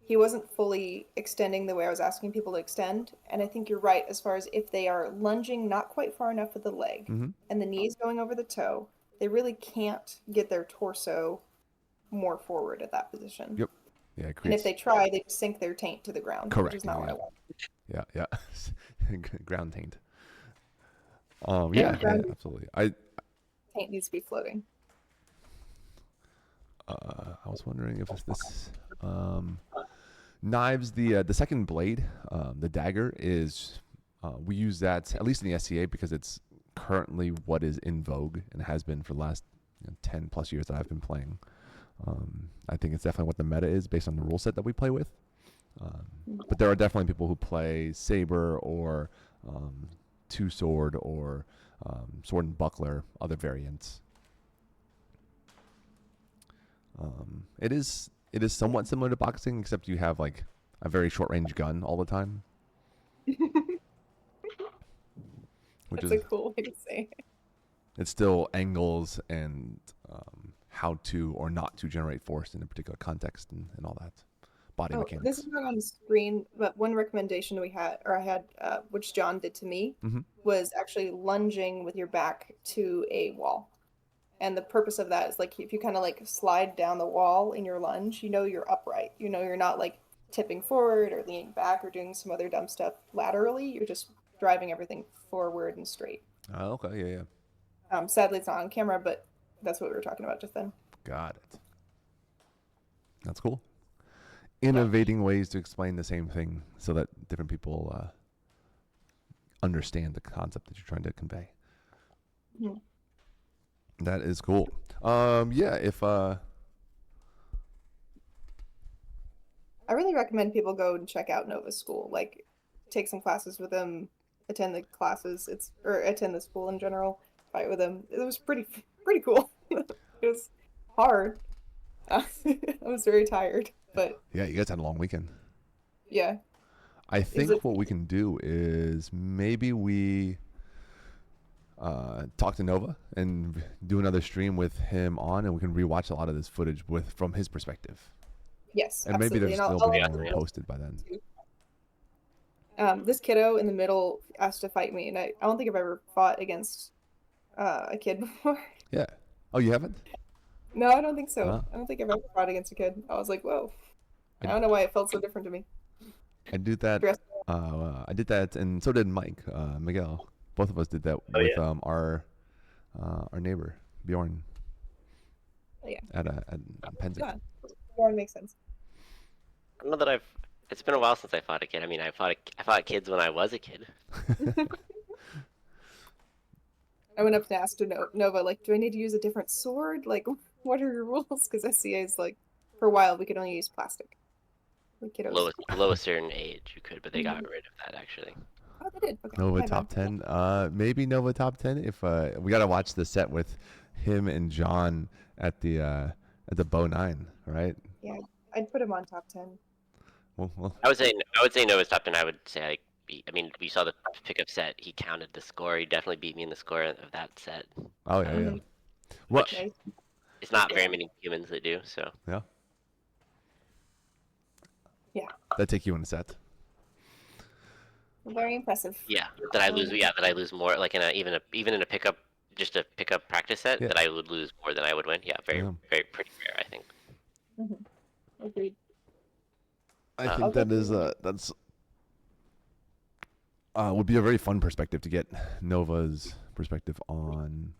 he wasn't fully extending the way I was asking people to extend. And I think you're right as far as if they are lunging not quite far enough with the leg Hmm. and the knee is going over the toe, they really can't get their torso more forward at that position. Yep. Yeah, it And if creates they try, they just sink their taint to the ground, which is correct. not what Yeah, I want. yeah, yeah, yeah. Ground taint. Yeah, Yeah, Yeah, yeah, ground absolutely. taint needs to be floating. I was wondering if this knives the second blade, the dagger is we use that at least in the SCA because it's currently what is in vogue and has been for the last 10 plus years that I've been playing. I think it's definitely what the meta is based on the rule set that we play with. But there are definitely people who play saber or two sword or sword and buckler, other variants. It is somewhat similar to boxing, except you have like a very short range gun all the time, which That's is a cool way to say it. it's still angles and how to or not to generate force in a particular context and all that body Oh, this is mechanics. not on the screen, but one recommendation we had, or I had, which John did to me, Hmm. was actually lunging with your back to a wall. And the purpose of that is like if you kind of like slide down the wall in your lunge, you know you're upright. You know you're not like tipping forward or leaning back or doing some other dumb stuff laterally. You're just driving everything forward and straight. Oh, okay, yeah, yeah, Sadly, it's not on camera, but that's what we were talking about just then. got it. That's cool. Yeah. Innovating ways to explain the same thing so that different people understand the concept that you're trying to convey. Mhm. That is cool. Yeah, if I really recommend people go and check out Nova School. Like, take some classes with them, attend the classes. It's or attend the school in general. Fight with them. It was pretty cool. It was hard. I was very tired, but yeah, you guys had a long weekend. yeah, I it was a think what we can do is maybe we talk to Nova and do another stream with him on, and we can rewatch a lot of this footage with from his perspective. Yes, And maybe absolutely. there's And there'll be Yeah, more yeah. posted by then. this kiddo in the middle asked to fight me, and I don't think I've ever fought against a kid before. Yeah. Oh, you haven't? No, I don't think so. Huh? I don't think I've ever fought against a kid. I was like, whoa. I, I don't know why it felt so different to me. I do that. Dress- I did that, and so did Mike, Miguel. Both of us did that Oh, with yeah? our neighbor Bjorn Oh, yeah, at Penzing. go on. Yeah, it makes sense. I don't know that I've. It's been a while since I fought a kid. I mean, I fought kids when I was a kid. I went up to ask Nova, like, do I need to use a different sword? Like, what are your rules? Because SCA is like, for a while, we could only use plastic. Like kiddos. Below a certain age, you could, but they got rid of that actually. Oh, they did. Okay. Nova my top bad. 10. Maybe Nova top 10. If we gotta watch the set with him and John at the Bow 9, right? Yeah, I'd put him on top 10. Well, I would say Noah's top 10. I would say I mean, we saw the pickup set. He counted the score. He definitely beat me in the score of that set. oh yeah, yeah. Mhm. What? Which Okay. it's not very many humans that do. So Yeah. Yeah. That take you in a set. Very impressive. yeah, that I lose. Yeah, that I lose more. Like in a even in a pickup, just a pickup practice set, Yeah. that I would lose more than I would win. Yeah, very Yeah. very pretty rare, I think. Agreed. I Um, think that is that's would be a very fun perspective to get Nova's perspective on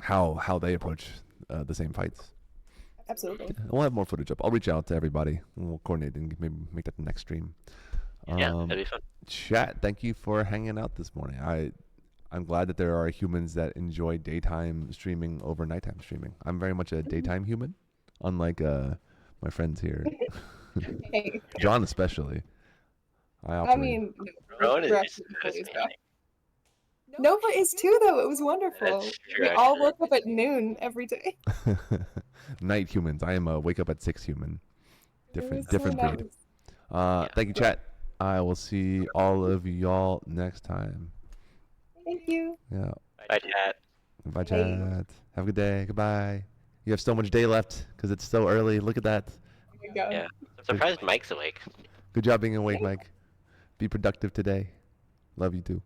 how they approach the same fights. Absolutely. We'll have more footage up. I'll reach out to everybody and we'll coordinate and maybe make that the next stream. Yeah, that'd be fun. Chat, thank you for hanging out this morning. I'm glad that there are humans that enjoy daytime streaming over nighttime streaming. I'm very much a daytime human, unlike my friends here. Hey, John especially. I I operate. mean, Rowan we're is actually just employees, me. though. Nova is too, though. It was wonderful. That's true, We all actually. woke up at noon every day. Night humans. I am a wake up at 6 human. It was Different so breed. nice. Thank you, chat. I will see all of y'all next time. Thank you. Yeah. Bye, chat. Bye, Bye. chat. Have a good day. Goodbye. You have so much day left because it's so early. Look at that. Oh my God. Yeah, I'm surprised Mike's awake. Good job being awake, Mike. Be productive today. Love you too.